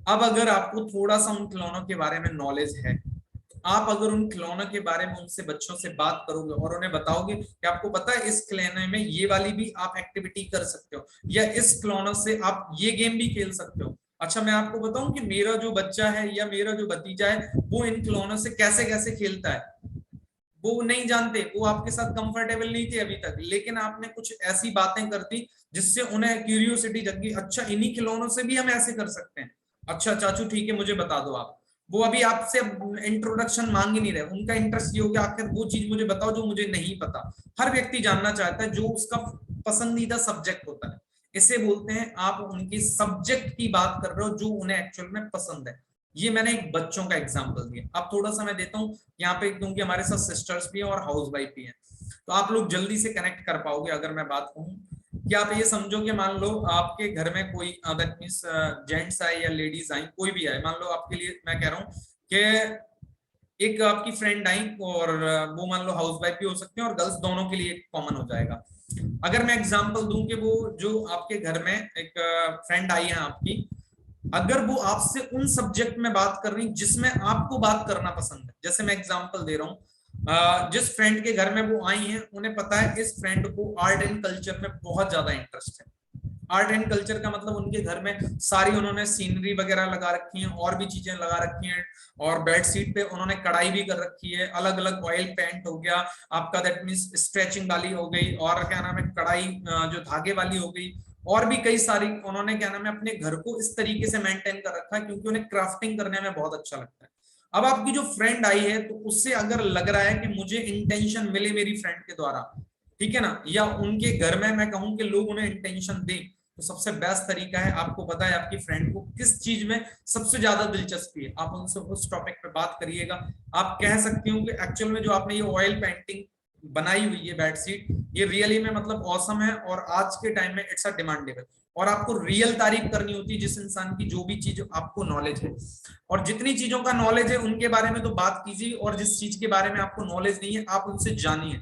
अब अगर आपको थोड़ा सा उन खिलौनों के बारे में नॉलेज है, आप अगर उन खिलौनों के बारे में उनसे बच्चों से बात करोगे और उन्हें बताओगे कि आपको पता है इस खिलौने में ये वाली भी आप एक्टिविटी कर सकते हो, या इस खिलौनों से आप ये गेम भी खेल सकते हो। अच्छा, मैं आपको बताऊं कि मेरा जो बच्चा है या मेरा जो भतीजा है वो इन खिलौनों से कैसे कैसे खेलता है, वो नहीं जानते, वो आपके साथ कंफर्टेबल नहीं थे अभी तक, लेकिन आपने कुछ ऐसी बातें कर दी जिससे उन्हें क्यूरियोसिटी जगी, अच्छा इन्हीं खिलौनों से भी हम ऐसे कर सकते हैं। अच्छा चाचू ठीक है, मुझे बता दो आप। वो अभी आपसे इंट्रोडक्शन मांग ही नहीं रहे, उनका इंटरेस्ट ये हो गया आखिर वो चीज मुझे बताओ जो मुझे नहीं पता। हर व्यक्ति जानना चाहता है जो उसका पसंदीदा सब्जेक्ट होता है। इसे बोलते हैं आप उनकी सब्जेक्ट की बात कर रहे हो जो उन्हें एक्चुअल में पसंद है। ये मैंने एक बच्चों का एग्जांपल दिया। अब थोड़ा सा मैं देता हूँ यहाँ पे, क्योंकि हमारे साथ सिस्टर्स भी हैं और हाउस वाइफ भी हैं, तो आप लोग जल्दी से कनेक्ट कर पाओगे। अगर मैं बात कहूँ कि आप ये समझो कि मान लो आपके घर में कोई दैट मींस जेंट्स आए या लेडीज आई, कोई भी आए, मान लो आपके लिए मैं कह रहा हूँ कि एक आपकी फ्रेंड आई, और वो मान लो हाउस वाइफ भी हो सकते हैं और गर्ल्स, दोनों के लिए कॉमन हो जाएगा। अगर मैं एग्जांपल दूं कि वो जो आपके घर में एक फ्रेंड आई है आपकी, अगर वो आपसे उन सब्जेक्ट में बात कर रही जिसमें आपको बात करना पसंद है, जैसे मैं एग्जांपल दे रहा हूँ, जिस फ्रेंड के घर में वो आई हैं उन्हें पता है इस फ्रेंड को आर्ट एंड कल्चर में बहुत ज्यादा इंटरेस्ट है। आर्ट एंड कल्चर का मतलब उनके घर में सारी उन्होंने सीनरी वगैरह लगा रखी है, और भी चीजें लगा रखी हैं, और बेड शीट पे उन्होंने कढ़ाई भी कर रखी है, अलग अलग ऑयल पेंट हो गया आपका, दैट मींस स्ट्रेचिंग वाली हो गई, और क्या नाम है कढ़ाई जो धागे वाली हो गई, और भी कई सारी उन्होंने क्या नाम है अपने घर को इस तरीके से मेंटेन कर रखा है, क्योंकि उन्हें क्राफ्टिंग करने में बहुत अच्छा लगता है। अब आपकी जो फ्रेंड आई है तो उससे अगर लग रहा है कि मुझे इंटेंशन मिले मेरी फ्रेंड के द्वारा, ठीक है ना, या उनके घर में मैं कहूं कि लोग उन्हें इंटेंशन दें, तो सबसे बेस्ट तरीका है, आपको पता है आपकी फ्रेंड को किस चीज में सबसे ज्यादा दिलचस्पी है, आप उनसे उस टॉपिक पे बात करिएगा। आप कह सकती हो कि एक्चुअल में जो आपने ये ऑयल पेंटिंग बनाई हुई है बेडशीट, ये रियली में मतलब ऑसम है, और आज के टाइम में इट्स अ डिमांडेबल। और आपको रियल तारीफ करनी होती है जिस इंसान की जो भी चीज आपको नॉलेज है, और जितनी चीजों का नॉलेज है उनके बारे में तो बात कीजिए, और जिस चीज के बारे में आपको नॉलेज नहीं है आप उनसे जानिए।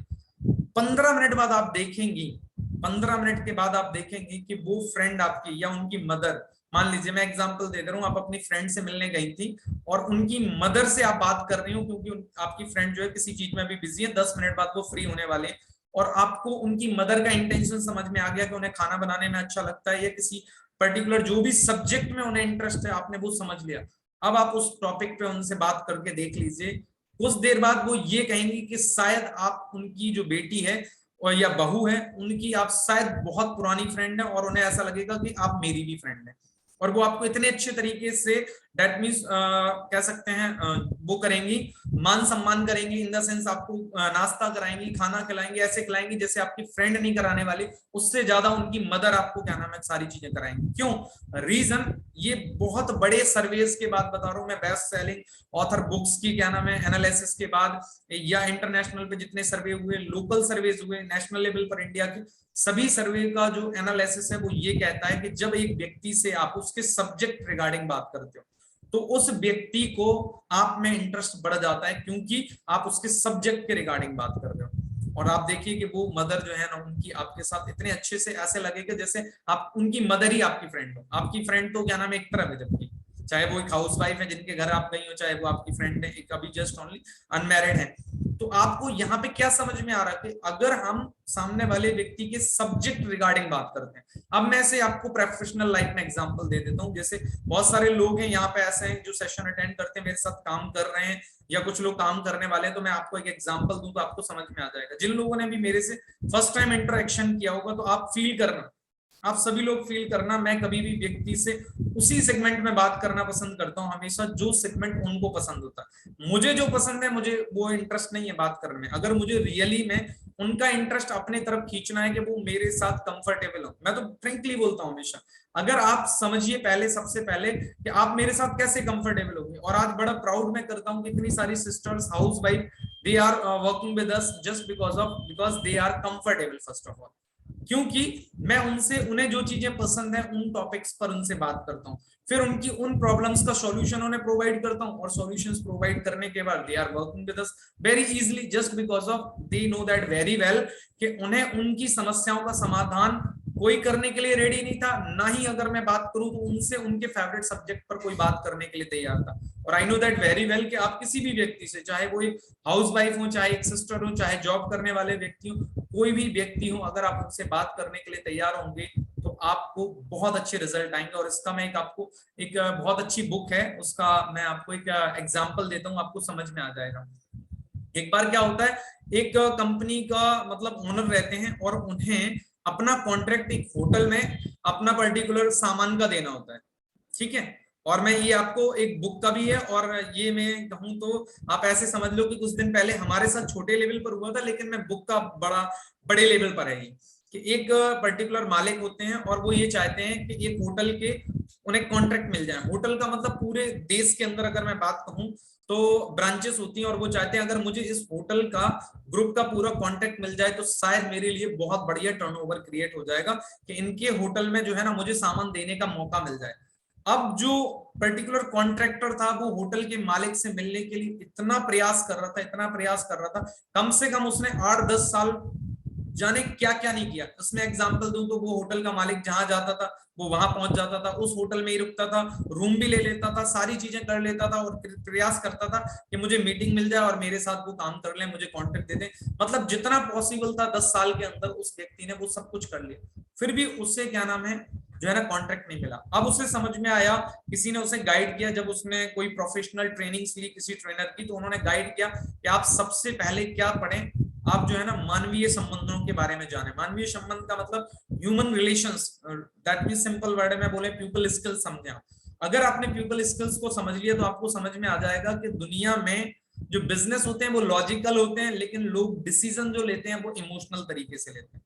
15 मिनट बाद आप देखेंगी, 15 मिनट के बाद आप देखेंगे कि वो फ्रेंड आपकी या उनकी मदर, मान लीजिए मैं एग्जांपल दे रहा हूँ, आप अपनी फ्रेंड से मिलने गई थी और उनकी मदर से आप बात कर रही हो, क्योंकि आपकी फ्रेंड जो है किसी चीज में अभी बिजी है, 10 मिनट बाद वो फ्री होने वाले हैं, और आपको उनकी मदर का इंटेंशन समझ में आ गया कि उन्हें खाना बनाने में अच्छा लगता है, या किसी पर्टिकुलर जो भी सब्जेक्ट में उन्हें इंटरेस्ट है आपने वो समझ लिया। अब आप उस टॉपिक पे उनसे बात करके देख लीजिए, कुछ देर बाद वो ये कहेंगी कि शायद आप उनकी जो बेटी है और या बहू है उनकी आप शायद बहुत पुरानी फ्रेंड है, और उन्हें ऐसा लगेगा कि आप मेरी भी फ्रेंड है, और वो आपको इतने अच्छे तरीके से दैट मीन्स कह सकते हैं वो करेंगी, मान सम्मान करेंगी, इन द सेंस आपको नाश्ता कराएंगी, खाना खिलाएंगी, ऐसे खिलाएंगी जैसे आपकी फ्रेंड नहीं कराने वाली, उससे ज्यादा उनकी मदर आपको क्या नाम है सारी चीजें कराएंगी। क्यों? रीजन, ये बहुत बड़े सर्वेज के बाद बता रहा हूं मैं, बेस्ट सेलिंग ऑथर बुक्स की क्या नाम है एनालिसिस के बाद, या इंटरनेशनल पे जितने सर्वे हुए, लोकल सर्वेज हुए, नेशनल लेवल पर इंडिया के सभी सर्वे का जो एनालिसिस है वो ये कहता है कि जब एक व्यक्ति से आप उसके सब्जेक्ट रिगार्डिंग बात करते हो तो उस व्यक्ति को आप में इंटरेस्ट बढ़ जाता है, क्योंकि आप उसके सब्जेक्ट के रिगार्डिंग बात कर रहे हो। और आप देखिए कि वो मदर जो है ना उनकी आपके साथ इतने अच्छे से ऐसे लगेगा जैसे आप उनकी मदर ही आपकी फ्रेंड हो। आपकी फ्रेंड तो क्या नाम है एक तरफ है, जबकि चाहे वो एक हाउस वाइफ है जिनके घर आप गई हो, चाहे वो आपकी फ्रेंड है एक अभी जस्ट ओनली अनमैरिड है। तो आपको यहाँ पे क्या समझ में आ रहा है कि अगर हम सामने वाले व्यक्ति के सब्जेक्ट रिगार्डिंग बात करते हैं, अब मैं से आपको प्रोफेशनल लाइफ में एग्जांपल दे देता हूँ। जैसे बहुत सारे लोग हैं यहाँ पे ऐसे हैं जो सेशन अटेंड करते हैं, मेरे साथ काम कर रहे हैं या कुछ लोग काम करने वाले हैं, तो मैं आपको एक एग्जांपल दूं तो आपको समझ में आ जाएगा। जिन लोगों ने भी मेरे से फर्स्ट टाइम इंटरेक्शन किया होगा तो आप फील करना, आप सभी लोग फील करना, मैं कभी भी व्यक्ति से उसी सेगमेंट में बात करना पसंद करता हूं हमेशा जो सेगमेंट उनको पसंद होता है। मुझे जो पसंद है मुझे वो इंटरेस्ट नहीं है बात करने में। अगर मुझे रियली में उनका इंटरेस्ट अपने तरफ खींचना है कि वो मेरे साथ कंफर्टेबल हो, मैं तो फ्रेंकली बोलता हूं हमेशा, अगर आप समझिए पहले सबसे पहले कि आप मेरे साथ कैसे कंफर्टेबल होंगे। और आज बड़ा प्राउड मैं करता हूं कि इतनी सारी sisters housewife they are working with us just because they are comfortable first of all, क्योंकि मैं उनसे उन्हें जो चीजें पसंद है उन टॉपिक्स पर उनसे बात करता हूं, फिर उनकी उन प्रॉब्लम्स का सॉल्यूशन उन्हें प्रोवाइड करता हूं, और सॉल्यूशंस प्रोवाइड करने के बाद they are working with us very easily just because of they know that very well कि उन्हें उनकी समस्याओं का समाधान कोई करने के लिए रेडी नहीं था, ना ही अगर मैं बात करूं तो उनसे उनके फेवरेट सब्जेक्ट पर कोई बात करने के लिए तैयार था। और I know that very well कि आप किसी भी व्यक्ति से, चाहे वो एक हाउस वाइफ हो, चाहे एक सिस्टर हो, चाहे जॉब करने वाले व्यक्ति हो, कोई भी व्यक्ति हो, अगर आप उनसे बात करने के लिए तैयार होंगे तो आपको बहुत अच्छे रिजल्ट आएंगे। और इसका मैं आपको एक बहुत अच्छी बुक है उसका मैं आपको एक एग्जांपल देता हूं, आपको समझ में आ जाएगा। एक बार क्या होता है, एक कंपनी का मतलब ओनर रहते हैं और उन्हें अपना कॉन्ट्रैक्ट एक होटल में अपना पर्टिकुलर सामान का देना होता है, ठीक है। और मैं ये आपको एक बुक का भी है, और ये मैं कहूँ तो आप ऐसे समझ लो कि कुछ दिन पहले हमारे साथ छोटे लेवल पर हुआ था, लेकिन मैं बुक का बड़े लेवल पर है ये, कि एक पर्टिकुलर मालिक होते हैं और वो ये चाहते हैं कि एक होटल के उन्हें कॉन्ट्रैक्ट मिल जाए। होटल का मतलब पूरे देश के अंदर अगर मैं बात कहूँ तो ब्रांचेस होती हैं, और वो चाहते हैं अगर मुझे इस होटल का ग्रुप का पूरा कॉन्ट्रैक्ट मिल जाए तो शायद मेरे लिए बहुत बढ़िया टर्नओवर क्रिएट हो जाएगा कि इनके होटल में जो है ना मुझे सामान देने का मौका मिल जाए। अब जो पर्टिकुलर कॉन्ट्रैक्टर था वो होटल के मालिक से मिलने के लिए इतना प्रयास कर रहा था, इतना प्रयास कर रहा था, कम से कम उसने 8-10 साल जाने क्या क्या नहीं किया। उसमें एग्जांपल दूं तो वो होटल का मालिक जहां जाता था वो वहां पहुंच जाता था, उस होटल में ही रुकता था, रूम भी ले लेता था, सारी चीजें कर लेता था, और प्रयास करता था कि मुझे मीटिंग मिल जाए और मेरे साथ वो काम कर ले, मुझे कॉन्ट्रैक्ट दे दे। मतलब जितना पॉसिबल था 10 साल के अंदर उस व्यक्ति ने वो सब कुछ कर लिया, फिर भी उससे क्या नाम है जो है ना कॉन्ट्रैक्ट नहीं मिला। अब उसे समझ में आया, किसी ने उसे गाइड किया, जब उसने कोई प्रोफेशनल ट्रेनिंग ली किसी ट्रेनर की, तो उन्होंने गाइड किया कि आप सबसे पहले क्या पढ़ें, आप जो है ना मानवीय संबंधों के बारे में जाने। मानवीय संबंध का मतलब human relations, that means simple word में बोले पीपल स्किल्स समझे आप। अगर आपने पीपल स्किल्स को समझ लिया तो आपको समझ में आ जाएगा कि दुनिया में जो बिजनेस होते हैं वो लॉजिकल होते हैं, लेकिन लोग डिसीजन जो लेते हैं वो इमोशनल तरीके से लेते हैं।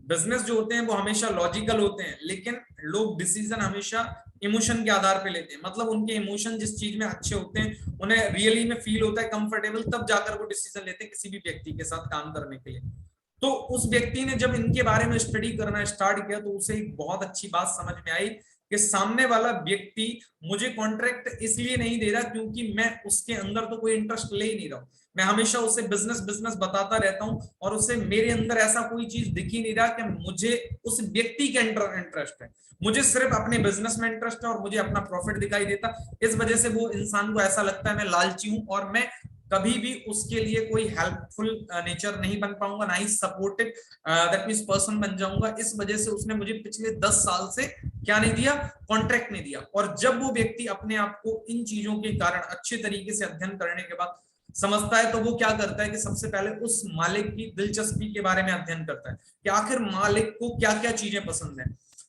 बिजनेस जो होते हैं वो हमेशा लॉजिकल होते हैं, लेकिन लोग डिसीजन हमेशा इमोशन के आधार पे लेते हैं। मतलब उनके इमोशन जिस चीज में अच्छे होते हैं, उन्हें रियली में फील होता है कंफर्टेबल, तब जाकर वो डिसीजन लेते हैं किसी भी व्यक्ति के साथ काम करने के लिए। तो उस व्यक्ति ने जब इनके बारे में स्टडी करना स्टार्ट किया तो उसे एक बहुत अच्छी बात समझ में आई कि सामने वाला व्यक्ति मुझे कॉन्ट्रैक्ट इसलिए नहीं दे रहा क्योंकि मैं उसके अंदर तो कोई इंटरेस्ट ले ही नहीं रहा हूं। मैं हमेशा उसे बिजनेस बिजनेस बताता रहता हूं और उसे मेरे अंदर ऐसा कोई चीज दिख ही नहीं रहा कि मुझे उस व्यक्ति के अंदर इंटरेस्ट है। मुझे सिर्फ अपने बिजनेस में इंटरेस्ट है और मुझे अपना प्रॉफिट दिखाई देता। इस वजह से वो इंसान को ऐसा लगता है मैं लालची हूं और मैं कभी भी उसके लिए कोई हेल्पफुल नेचर नहीं बन पाऊंगा, ना ही सपोर्टिव दैट मींस पर्सन बन जाऊंगा। इस वजह से उसने मुझे पिछले 10 साल से क्या नहीं दिया, कॉन्ट्रैक्ट नहीं दिया। और जब वो व्यक्ति अपने आप को इन चीजों के कारण अच्छे तरीके से अध्ययन करने के बाद समझता है तो वो क्या करता है कि सबसे पहले उस मालिक की दिलचस्पी के बारे में अध्ययन करता है कि आखिर मालिक को क्या क्या चीजें पसंद है।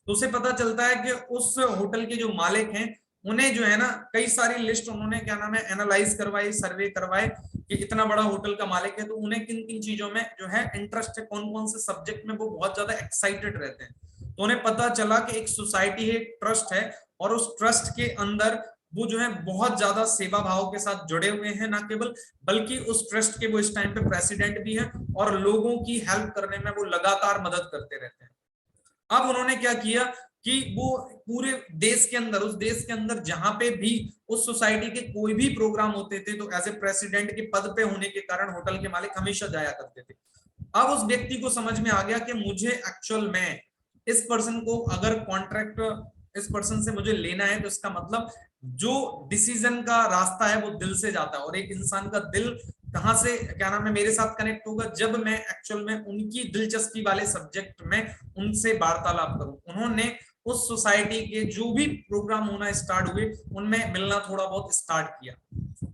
तो उसे पता चलता है कि उस होटल के जो मालिक हैं उन्हें जो है ना कई सारी लिस्ट उन्होंने क्या नाम है एनालाइज करवाई, सर्वे करवाए कि इतना बड़ा होटल का मालिक है तो उन्हें किन किन चीजों में जो है इंटरेस्ट है, कौन कौन से सब्जेक्ट में वो बहुत ज्यादा एक्साइटेड रहते हैं। तो उन्हें पता चला कि एक सोसाइटी है, एक ट्रस्ट है, और उस ट्रस्ट के अंदर वो जो है बहुत ज्यादा सेवा भाव के साथ जुड़े हुए हैं, ना केवल बल्कि उस ट्रस्ट के वो इस टाइम पे प्रेसिडेंट भी हैं और लोगों की हेल्प करने में वो लगातार मदद करते रहते हैं। अब उन्होंने क्या किया कि वो पूरे देश के अंदर, उस देश के अंदर जहां पे भी उस सोसाइटी के कोई भी प्रोग्राम होते थे तो एज ए प्रेसिडेंट के पद पे होने के कारण होटल के मालिक हमेशा जाया करते थे। अब उस व्यक्ति को समझ में आ गया कि मुझे एक्चुअल में इस पर्सन को अगर कॉन्ट्रैक्ट इस पर्सन से मुझे लेना है तो इसका मतलब जो डिसीजन का रास्ता है वो दिल से जाता है, और एक इंसान का दिल कहां से क्या नाम है मेरे साथ कनेक्ट होगा जब मैं एक्चुअल में उनकी दिलचस्पी वाले सब्जेक्ट में उनसे वार्तालाप करूं। उन्होंने उस सोसाइटी के जो भी प्रोग्राम होना स्टार्ट हुए उनमें मिलना थोड़ा बहुत स्टार्ट किया,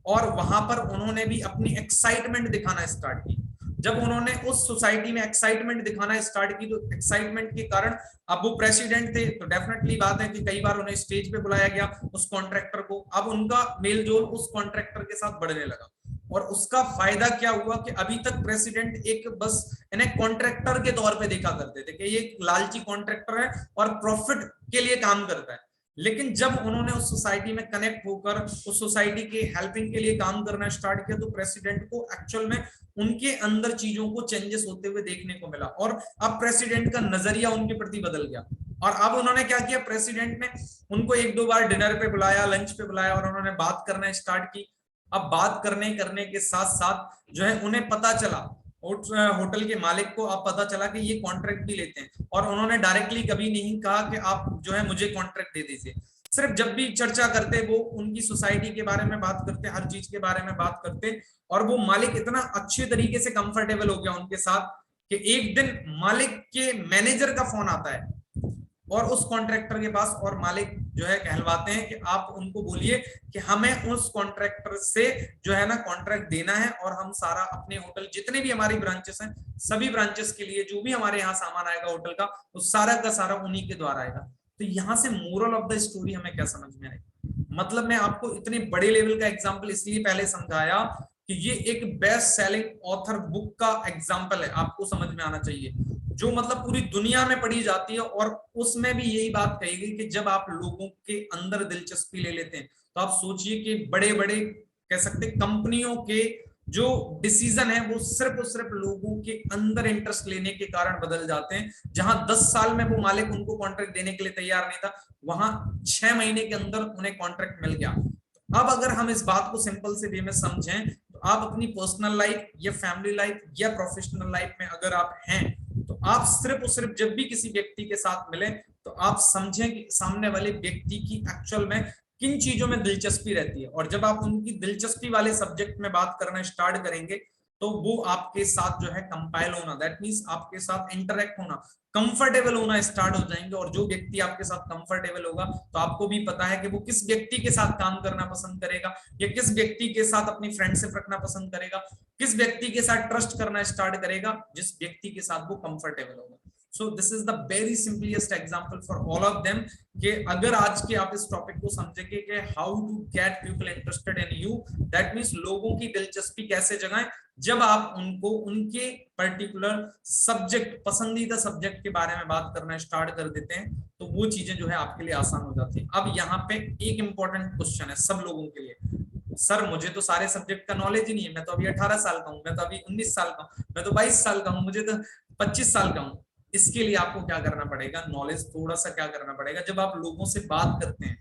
और वहां पर उन्होंने भी अपनी एक्साइटमेंट दिखाना स्टार्ट की। जब उन्होंने उस सोसाइटी में एक्साइटमेंट दिखाना स्टार्ट की तो एक्साइटमेंट के कारण, अब वो प्रेसिडेंट थे तो डेफिनेटली बात है कि कई बार उन्हें स्टेज पे बुलाया गया उस कॉन्ट्रैक्टर को, अब उनका मेल जोल उस कॉन्ट्रैक्टर के साथ बढ़ने लगा। और उसका फायदा क्या हुआ कि अभी तक प्रेसिडेंट एक बस इन्हें कॉन्ट्रैक्टर के तौर पे देखा करते थे कि ये एक लालची कॉन्ट्रैक्टर है और प्रॉफिट के लिए काम करता है। लेकिन जब उन्होंने उस सोसाइटी में कनेक्ट होकर उस सोसाइटी के हेल्पिंग के लिए काम करना स्टार्ट किया तो प्रेसिडेंट को एक्चुअल में उनके अंदर चीजों को चेंजेस होते हुए देखने को मिला, और अब प्रेसिडेंट का नजरिया उनके प्रति बदल गया। और अब उन्होंने क्या किया, प्रेसिडेंट ने उनको एक दो बार डिनर पे बुलाया, लंच पे बुलाया, और उन्होंने बात करना स्टार्ट की। अब बात करने के साथ साथ जो है उन्हें पता चला, होटल के मालिक को अब पता चला कि ये कॉन्ट्रैक्ट भी लेते हैं, और उन्होंने डायरेक्टली कभी नहीं कहा कि आप जो है मुझे कॉन्ट्रैक्ट दे दीजिए। सिर्फ जब भी चर्चा करते वो उनकी सोसाइटी के बारे में बात करते, हर चीज के बारे में बात करते, और वो मालिक इतना अच्छे तरीके से कंफर्टेबल हो गया उनके साथ कि एक दिन मालिक के मैनेजर का फोन आता है और उस कॉन्ट्रैक्टर के पास, और मालिक जो है कहलवाते हैं कि आप उनको बोलिए कि हमें उस कॉन्ट्रैक्टर से जो है ना कॉन्ट्रैक्ट देना है, और हम सारा अपने होटल जितने भी हमारी ब्रांचेस हैं सभी ब्रांचेस के लिए जो भी हमारे यहाँ सामान आएगा होटल का वो सारा का सारा उन्हीं के द्वारा आएगा। तो यहाँ से मोरल ऑफ द स्टोरी हमें क्या समझ में आई, मतलब मैं आपको इतने बड़े लेवल का एग्जाम्पल इसलिए पहले समझाया कि ये एक बेस्ट सेलिंग ऑथर बुक का एग्जाम्पल है, आपको समझ में आना चाहिए, जो मतलब पूरी दुनिया में पढ़ी जाती है। और उसमें भी यही बात कही गई कि जब आप लोगों के अंदर दिलचस्पी ले लेते हैं तो आप सोचिए कि बड़े बड़े कह सकते कंपनियों के जो डिसीजन है वो सिर्फ लोगों के अंदर इंटरेस्ट लेने के कारण बदल जाते हैं। जहां 10 साल में वो मालिक उनको कॉन्ट्रैक्ट देने के लिए तैयार नहीं था, वहां 6 महीने के अंदर उन्हें कॉन्ट्रैक्ट मिल गया। अब अगर हम इस बात को सिंपल से वे में समझें तो आप अपनी पर्सनल लाइफ या फैमिली लाइफ या प्रोफेशनल लाइफ में अगर आप हैं तो आप सिर्फ जब भी किसी व्यक्ति के साथ मिले तो आप समझें कि सामने वाले व्यक्ति की एक्चुअल में किन चीजों में दिलचस्पी रहती है, और जब आप उनकी दिलचस्पी वाले सब्जेक्ट में बात करना स्टार्ट करेंगे तो वो आपके साथ जो है कंपाइल होना, दैट मींस आपके साथ इंटरेक्ट होना, कंफर्टेबल होना स्टार्ट हो जाएंगे। और जो व्यक्ति आपके साथ कंफर्टेबल होगा तो आपको भी पता है कि वो किस व्यक्ति के साथ काम करना पसंद करेगा, या किस व्यक्ति के साथ अपनी फ्रेंडशिप रखना पसंद करेगा, किस व्यक्ति के साथ ट्रस्ट करना स्टार्ट करेगा, जिस व्यक्ति के साथ वो कंफर्टेबल होगा। So this is the very simplest example for all of them कि अगर आज के आप इस टॉपिक को समझेंगे कि how to get people interested in you, that means लोगों की दिलचस्पी कैसे जगाएं, जब आप उनको उनके पर्टिकुलर सब्जेक्ट, पसंदीदा सब्जेक्ट के बारे में बात करना स्टार्ट कर देते हैं तो वो चीजें जो है आपके लिए आसान हो जाती है। अब यहाँ पे एक इंपॉर्टेंट क्वेश्चन है सब लोगों के लिए, सर मुझे तो सारे सब्जेक्ट का नॉलेज ही नहीं है, मैं तो अभी 18 साल का हूँ, मैं तो अभी 19 साल का हूँ, मैं तो 22 साल का हूँ, मुझे तो 25 साल का हूँ। इसके लिए आपको क्या करना पड़ेगा, नॉलेज थोड़ा सा क्या करना पड़ेगा, जब आप लोगों से बात करते हैं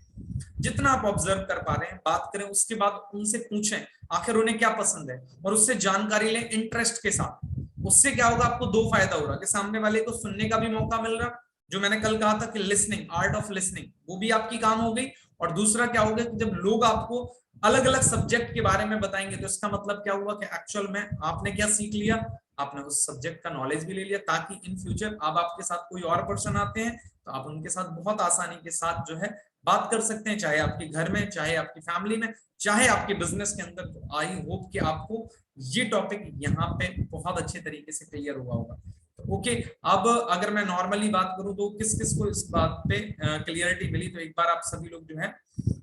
जितना आप ऑब्जर्व कर पा रहे हैं बात करें, उसके बाद उनसे पूछें आखिर उन्हें क्या पसंद है और उससे जानकारी लें इंटरेस्ट के साथ। उससे क्या होगा, आपको दो फायदा हो रहा कि सामने वाले को सुनने का भी मौका मिल रहा, जो मैंने कल कहा था कि लिसनिंग, आर्ट ऑफ लिसनिंग, वो भी आपकी काम हो गई। और दूसरा क्या होगा कि जब लोग आपको अलग अलग सब्जेक्ट के बारे में बताएंगे तो इसका मतलब क्या हुआ कि एक्चुअल में आपने क्या सीख लिया, आपने उस सब्जेक्ट का नॉलेज भी ले लिया, ताकि इन फ्यूचर अब आपके साथ कोई और पर्सन आते हैं तो आप उनके साथ बहुत आसानी के साथ जो है बात कर सकते हैं, चाहे आपके घर में, चाहे आपकी फैमिली में, चाहे आपके बिजनेस के अंदर। तो आई होप कि आपको ये टॉपिक यहाँ पे बहुत अच्छे तरीके से क्लियर हुआ होगा। तो ओके, अब अगर मैं नॉर्मली बात करूं तो किस किस को इस बात पे क्लियरिटी मिली, तो एक बार आप सभी लोग जो है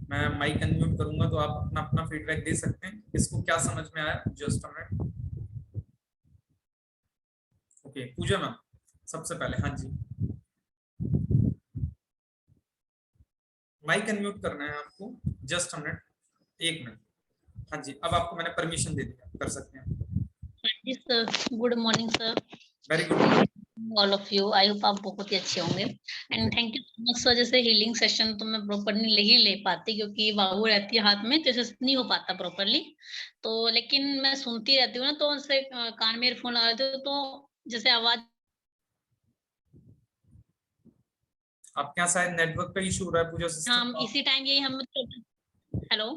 मैं माइक अनम्यूट करूंगा तो आप अपना अपना फीडबैक दे सकते हैं, इसको क्या समझ में आया। Just a minute. Okay Puja ma'am सबसे पहले, हाँ जी माइक अनम्यूट करना है आपको। जस्ट अ मिनट, एक मिनट। हाँ जी अब आपको मैंने परमिशन दे दिया, कर सकते हैं। जी sir, good morning sir. Very good morning all of you, I hope आप बहुत ही अच्छे होंगे and thank you so much sir. जैसे हीलिंग सेशन तो मैं प्रॉपरली नहीं ले पाती क्योंकि बाबू रहती है हाथ में, तो जैसे नहीं हो पाता प्रॉपरली। तो लेकिन मैं सुनती रहती हूँ ना, तो उनसे कान में ईयरफोन लगा देती हूँ, तो जैसे आवाज। आपके यहाँ शायद नेटवर्क का इशू हो रहा है पूजा सिस्टर। हम इसी टाइम यही हम। हेलो,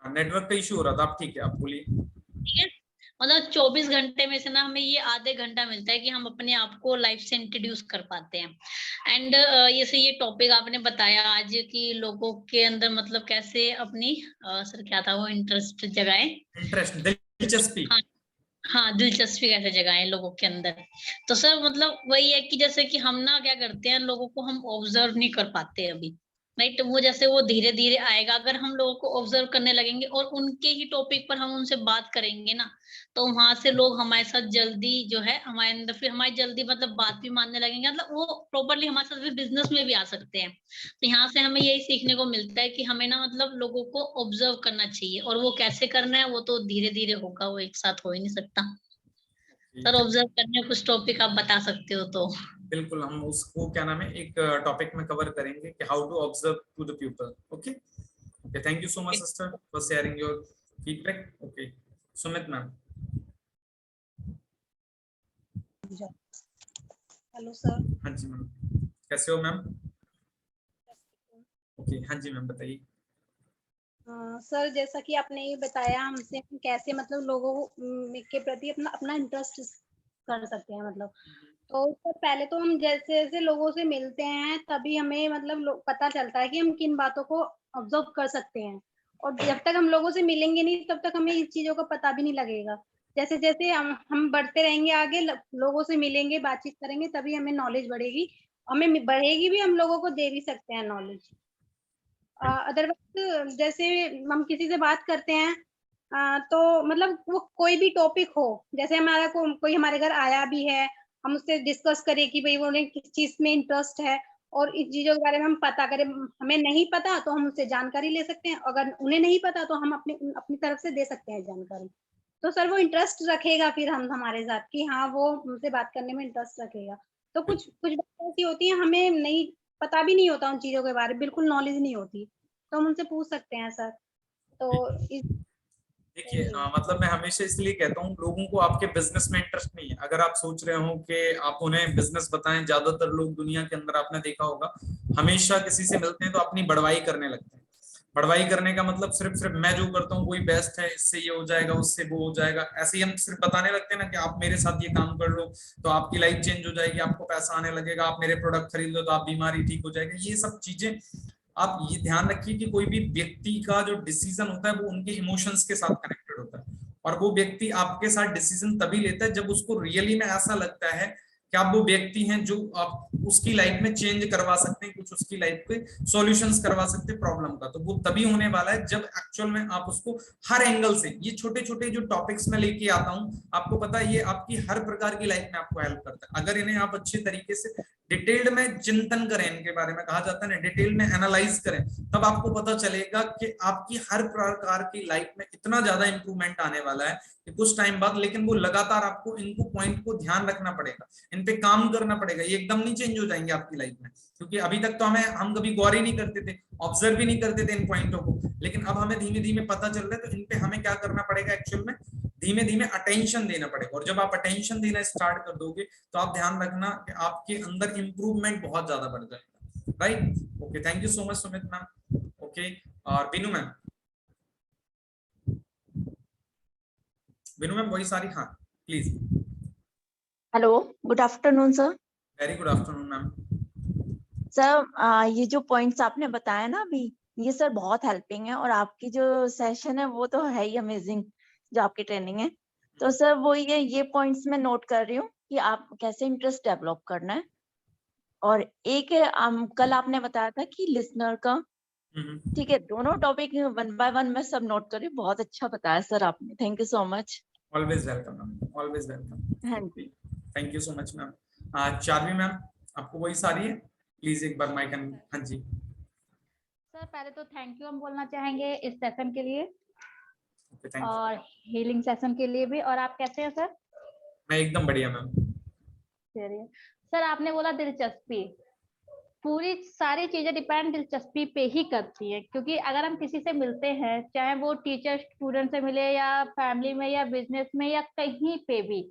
नेटवर्क का इशू हो रहा था, आप ठीक है, आप बोलिए। ठीक है। मतलब 24 घंटे में से ना हमें ये आधे घंटा मिलता है कि हम अपने आप को लाइफ से इंट्रोड्यूस कर पाते हैं। एंड ये टॉपिक आपने बताया आज कि लोगों के अंदर मतलब कैसे अपनी सर क्या था वो, इंटरेस्ट जगाए। इंटरेस्ट, दिलचस्पी। हाँ, हाँ दिलचस्पी कैसे जगाए लोगों के अंदर। तो सर मतलब वही है कि जैसे कि हम ना क्या करते हैं, लोगों को हम ऑब्जर्व नहीं कर पाते अभी, राइट। वो जैसे वो धीरे धीरे आएगा, अगर हम लोगों को ऑब्जर्व करने लगेंगे और उनके ही टॉपिक पर हम उनसे बात करेंगे ना, तो वहां से लोग हमारे साथ जल्दी जो है हमारे अंदर फिर हमारी जल्दी मतलब बात भी मानने लगेंगे, मतलब वो प्रॉपरली हमारे साथ फिर बिजनेस में भी आ सकते हैं। तो यहाँ से हमें यही सीखने को मिलता है कि हमें ना मतलब लोगों को ऑब्जर्व करना चाहिए, और वो कैसे करना है वो तो धीरे धीरे होगा, वो एक साथ हो ही नहीं सकता। सर ऑब्जर्व करने कुछ टॉपिक आप बता सकते हो तो। बिल्कुल, हम उसको क्या नाम है एक टॉपिक में कवर करेंगे कि how to observe to the people. Okay okay, thank you so much sister for sharing your feedback. Okay Sumit ma'am. Hello sir. हाँ जी मैम, कैसे हो मैम? ओके हाँ जी मैम बताइए। सर जैसा कि आपने ये बताया हमसे, हम कैसे मतलब लोगों के प्रति अपना अपना इंटरेस्ट कर सकते हैं मतलब। तो सर पहले तो हम जैसे जैसे लोगों से मिलते हैं तभी हमें मतलब पता चलता है कि हम किन बातों को ऑब्जर्व कर सकते हैं, और जब तक हम लोगों से मिलेंगे नहीं तब तक हमें इस चीजों का पता भी नहीं लगेगा। जैसे जैसे हम बढ़ते रहेंगे आगे, लोगों से मिलेंगे, बातचीत करेंगे, तभी हमें नॉलेज बढ़ेगी। हमें बढ़ेगी भी, हम लोगों को दे भी सकते हैं नॉलेज। अदरवाइज जैसे हम किसी से बात करते हैं, तो मतलब वो कोई भी टॉपिक हो, जैसे हमारा कोई हमारे घर आया भी है, हम उससे डिस्कस करें कि भाई वो उन्हें किस चीज में इंटरेस्ट है, और इस चीजों के बारे में हम पता करें। हमें नहीं पता तो हम उससे जानकारी ले सकते हैं, अगर उन्हें नहीं पता तो हम अपनी अपनी तरफ से दे सकते हैं जानकारी। तो सर वो इंटरेस्ट रखेगा फिर हम हमारे साथ कि हाँ वो हमसे बात करने में इंटरेस्ट रखेगा। तो कुछ कुछ बातें ऐसी होती हैं हमें नहीं पता भी नहीं होता उन चीजों के बारे में, बिल्कुल नॉलेज नहीं होती, तो हम उनसे पूछ सकते हैं सर। तो इस देखिए मतलब मैं हमेशा इसलिए कहता हूँ लोगों को आपके बिजनेस में इंटरेस्ट नहीं है। अगर आप सोच रहे हो कि आप उन्हें बिजनेस बताएं, ज्यादातर लोग दुनिया के अंदर आपने देखा होगा हमेशा किसी से मिलते हैं तो अपनी बढ़वाई करने लगते हैं। बढ़वाई करने का मतलब सिर्फ सिर्फ मैं जो करता हूँ वही बेस्ट है, इससे ये हो जाएगा, उससे वो हो जाएगा, ऐसे ही हम सिर्फ बताने लगते हैं ना कि आप मेरे साथ ये काम कर लो तो आपकी लाइफ चेंज हो जाएगी, आपको पैसा आने लगेगा, आप मेरे प्रोडक्ट खरीद लो तो आप बीमारी ठीक हो जाएगी। ये सब चीजें आप ये ध्यान रखिए कि कोई भी व्यक्ति का जो डिसीजन होता है वो उनके इमोशंस के साथ कनेक्टेड होता है, और वो व्यक्ति आपके साथ डिसीजन तभी लेता है जब उसको रियली में ऐसा लगता है कि आप वो व्यक्ति हैं जो आप उसकी लाइफ में चेंज करवा सकते हैं, कुछ उसकी लाइफ पे सॉल्यूशंस करवा सकते हैं प्रॉब्लम का। तो वो तभी होने वाला है जब एक्चुअल में आप उसको हर एंगल से, ये छोटे छोटे जो टॉपिक्स में लेके आता हूँ आपको पता है ये आपकी हर प्रकार की लाइफ में आपको हेल्प करता है। अगर इन्हें आप अच्छे तरीके से डिटेल्ड में चिंतन करें, इनके बारे में कहा जाता है ना डिटेल में एनालाइज करें, तब आपको पता चलेगा कि आपकी हर प्रकार की लाइफ में इतना ज्यादा इंप्रूवमेंट आने वाला है कि कुछ टाइम बाद। लेकिन वो लगातार आपको इनको पॉइंट को ध्यान रखना पड़ेगा, इन पे काम करना पड़ेगा, ये एकदम नहीं चेंज हो जाएंगे आपकी लाइफ में, क्योंकि अभी तक तो हम कभी गौर ही नहीं करते थे, ऑब्जर्व भी नहीं करते थे इन पॉइंटों को। लेकिन अब हमें धीमे धीमे पता चल रहा है, तो इन पे हमें क्या करना पड़ेगा एक्चुअल में, धीमे धीमे अटेंशन देना पड़ेगा। और जब आप अटेंशन देना स्टार्ट कर दोगे तो आप ध्यान रखना कि आपके अंदर इंप्रूवमेंट बहुत ज्यादा बढ़ जाएगा। Right, okay, thank you so much Sumit ma'am. Okay, और बिनू मैम, बिनू मैम वही सारी, हाँ please. Hello, good afternoon sir. Very good afternoon ma'am. Sir ये जो पॉइंट्स आपने बताया ना अभी, ये सर बहुत हेल्पिंग है, और आपकी जो सेशन है वो तो है ही अमेजिंग, जो आपकी ट्रेनिंग है। तो सर वो ये पॉइंट्स मैं नोट कर रही हूँ कि आप कैसे इंटरेस्ट डेवलप करना है। और एक कल आपने बताया था कि लिसनर का ठीक है, दोनों टॉपिक 1 by 1 मैं सब नोट करी। बहुत अच्छा बताया सर आपने, thank you so much. Always welcome ma'am, always welcome. हाँ जी, thank you so much ma'am. Charvi ma'am, आपको वही सारी है, प्लीज एक बार माइक। हाँ जी सर, पहले तो थैंक यू हम बोलना चाहेंगे इस सेशन के लिए थैंक यू। और हीलिंग सेशन के लिए भी। और आप कैसे हैं सर? मैं एकदम बढ़िया मैम। चलिए सर, आपने बोला दिलचस्पी, पूरी सारी चीजें डिपेंड दिलचस्पी पे ही करती है, क्योंकि अगर हम किसी से मिलते हैं, चाहे वो टीचर स्टूडेंट से मिले या फैमिली में या बिजनेस में या कहीं पे भी,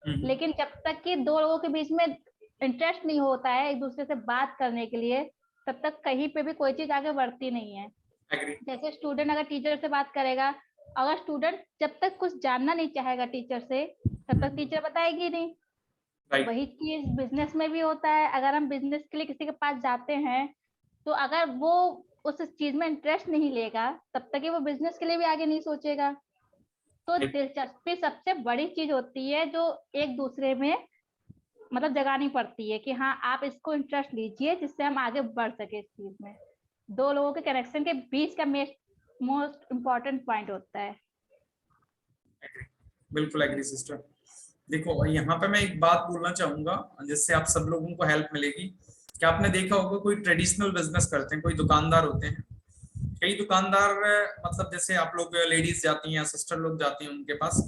लेकिन जब तक कि दो लोगों के बीच में इंटरेस्ट नहीं होता है एक दूसरे से बात करने के लिए, तब तक कहीं पे भी कोई चीज आगे बढ़ती नहीं है। जैसे स्टूडेंट अगर टीचर से बात करेगा, अगर स्टूडेंट जब तक कुछ जानना नहीं चाहेगा टीचर से, तब तक टीचर बताएगी नहीं। वही चीज बिजनेस में भी होता है। अगर हम बिजनेस के लिए किसी के पास जाते हैं, तो अगर वो उस चीज में इंटरेस्ट नहीं लेगा, तब तक वो बिजनेस के लिए भी आगे नहीं सोचेगा। तो दिलचस्पी सबसे बड़ी चीज होती है जो एक दूसरे में मतलब जगानी पड़ती है कि हाँ, आप इसको इंटरेस्ट लीजिए, जिससे हम आगे बढ़ सके इस चीज में। दो लोगों के कनेक्शन के बीच का मोस्ट इम्पोर्टेंट पॉइंट होता है। बिल्कुल एग्री सिस्टर। देखो यहाँ पे मैं एक बात बोलना चाहूंगा जिससे आप सब लोगों को हेल्प मिलेगी। क्या आपने देखा होगा, कोई ट्रेडिशनल बिजनेस करते हैं, कोई दुकानदार होते हैं, कई दुकानदार, मतलब जैसे आप लोग लेडीज जाती हैं या सिस्टर लोग जाती हैं उनके पास,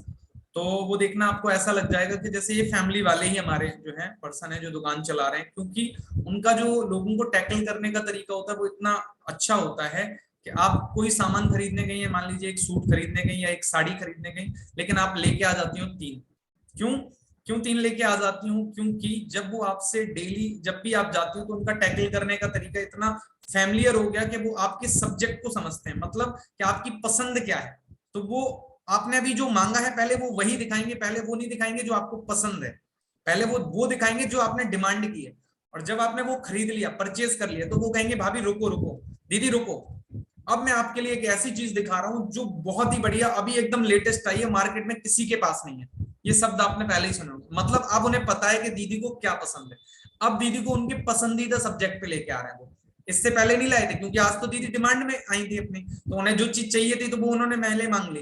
तो वो देखना आपको ऐसा लग जाएगा कि जैसे ये फैमिली वाले ही हमारे जो है पर्सन है जो दुकान चला रहे हैं, क्योंकि उनका जो लोगों को टैकल करने का तरीका होता है वो इतना अच्छा होता है कि आप कोई सामान खरीदने गई है, मान लीजिए एक सूट खरीदने गई या एक साड़ी खरीदने गई, लेकिन आप लेके आ जाती हो 3। क्यों 3 लेके आ जाती हूँ? क्योंकि जब वो आपसे डेली जब भी आप जाती हो तो उनका टैकल करने का तरीका इतना फैमिलियर हो गया कि वो आपके सब्जेक्ट को समझते हैं, मतलब कि आपकी पसंद क्या है। तो वो आपने अभी जो मांगा है पहले वो वही दिखाएंगे, पहले वो नहीं दिखाएंगे जो आपको पसंद है, पहले वो दिखाएंगे जो आपने डिमांड की है। और जब आपने वो खरीद लिया, परचेज कर लिया, तो वो कहेंगे भाभी रुको रुको, दीदी रुको, अब मैं आपके लिए एक ऐसी चीज दिखा रहा हूं जो बहुत ही बढ़िया, अभी एकदम लेटेस्ट आई है, मार्केट में किसी के पास नहीं है। ये शब्द आपने पहले ही सुना, मतलब अब उन्हें पता है कि दीदी को क्या पसंद है। अब दीदी को उनके पसंदीदा सब्जेक्ट पे लेके आ रहे हैं वो, इससे पहले नहीं लाए थे, क्योंकि आज तो दीदी डिमांड में आई थी अपनी, तो उन्हें जो चीज चाहिए थी तो वो उन्होंने पहले मांग ली,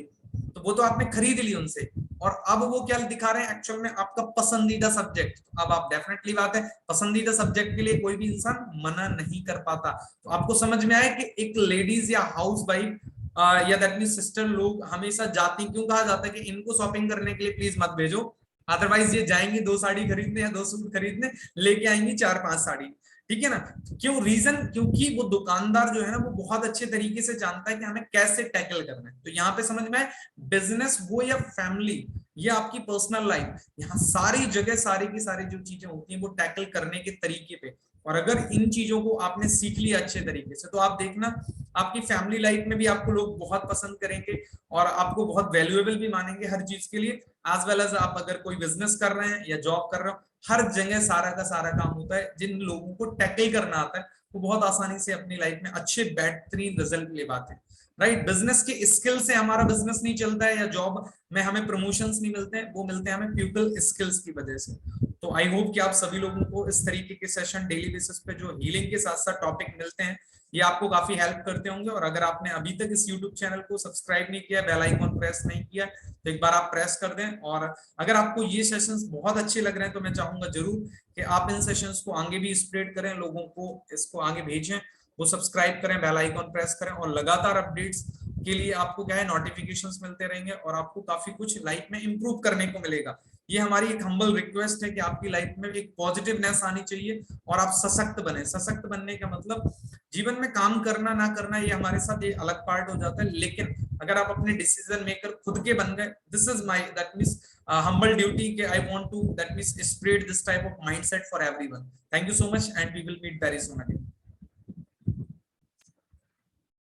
तो वो तो आपने खरीद ली उनसे। और अब वो क्या दिखा रहे हैं एक्चुअल में, आपका पसंदीदा सब्जेक्ट। अब आप डेफिनेटली बात है, पसंदीदा सब्जेक्ट के लिए कोई भी इंसान मना नहीं कर पाता। तो आपको समझ में आया कि एक लेडीज या हाउस वाइफ या दैट मीन सिस्टर लोग हमेशा जाती, क्यों कहा जाता है कि इनको शॉपिंग करने के लिए प्लीज मत भेजो, अदरवाइज ये जाएंगी 2 साड़ी खरीदने या 2 सूट खरीदने, लेके आएंगी 4-5 साड़ी, ठीक है ना। क्यों? रीजन, क्योंकि वो दुकानदार जो है ना वो बहुत अच्छे तरीके से जानता है कि हमें कैसे टैकल करना है। तो यहाँ पे समझ में आए, बिजनेस हो या फैमिली या आपकी पर्सनल लाइफ, यहाँ सारी जगह सारी की सारी जो चीजें होती हैं वो टैकल करने के तरीके पे। और अगर इन चीजों को आपने सीख लिया अच्छे तरीके से, तो आप देखना आपकी फैमिली लाइफ में भी आपको लोग बहुत पसंद करेंगे और आपको बहुत वैल्यूएबल भी मानेंगे हर चीज के लिए। एज वेल एज आप अगर कोई बिजनेस कर रहे हैं या जॉब कर रहे हो, हर जगह सारा का सारा काम होता है। जिन लोगों को टैकल करना आता है वो बहुत आसानी से अपनी लाइफ में अच्छे बेहतरीन रिजल्ट ले पाते हैं, राइट। बिजनेस के स्किल से हमारा बिजनेस नहीं चलता है या जॉब में हमें प्रमोशंस नहीं मिलते हैं, वो मिलते हैं हमें पीपल स्किल्स की वजह से। तो आई होप कि आप सभी लोगों को इस तरीके के सेशन डेली बेसिस पे जो हीलिंग के साथ साथ टॉपिक मिलते हैं ये आपको काफी हेल्प करते होंगे। और अगर आपने अभी तक इस YouTube चैनल को सब्सक्राइब नहीं किया, बेल आइकॉन प्रेस नहीं किया, तो एक बार आप प्रेस कर दें। और अगर आपको ये सेशंस बहुत अच्छे लग रहे हैं तो मैं चाहूंगा जरूर कि आप इन सेशंस को आगे भी स्प्रेड करें, लोगों को इसको आगे भेजें, वो सब्सक्राइब करें, बेल आइकॉन प्रेस करें, और लगातार अपडेट्स के लिए आपको क्या है नोटिफिकेशंस मिलते रहेंगे और आपको काफी कुछ लाइफ में इंप्रूव करने को मिलेगा। ये हमारी एक हम्बल रिक्वेस्ट है कि आपकी लाइफ में एक पॉजिटिवनेस आनी चाहिए और आप सशक्त बने। सशक्त बनने का मतलब जीवन में काम करना ना करना ये हमारे साथ ये अलग पार्ट हो जाता है, लेकिन अगर आप अपने डिसीजन मेकर खुद के बन गए, this is my that means humble duty कि I want to that means spread this type of mindset for everyone. Thank you so much and we will meet very soon again.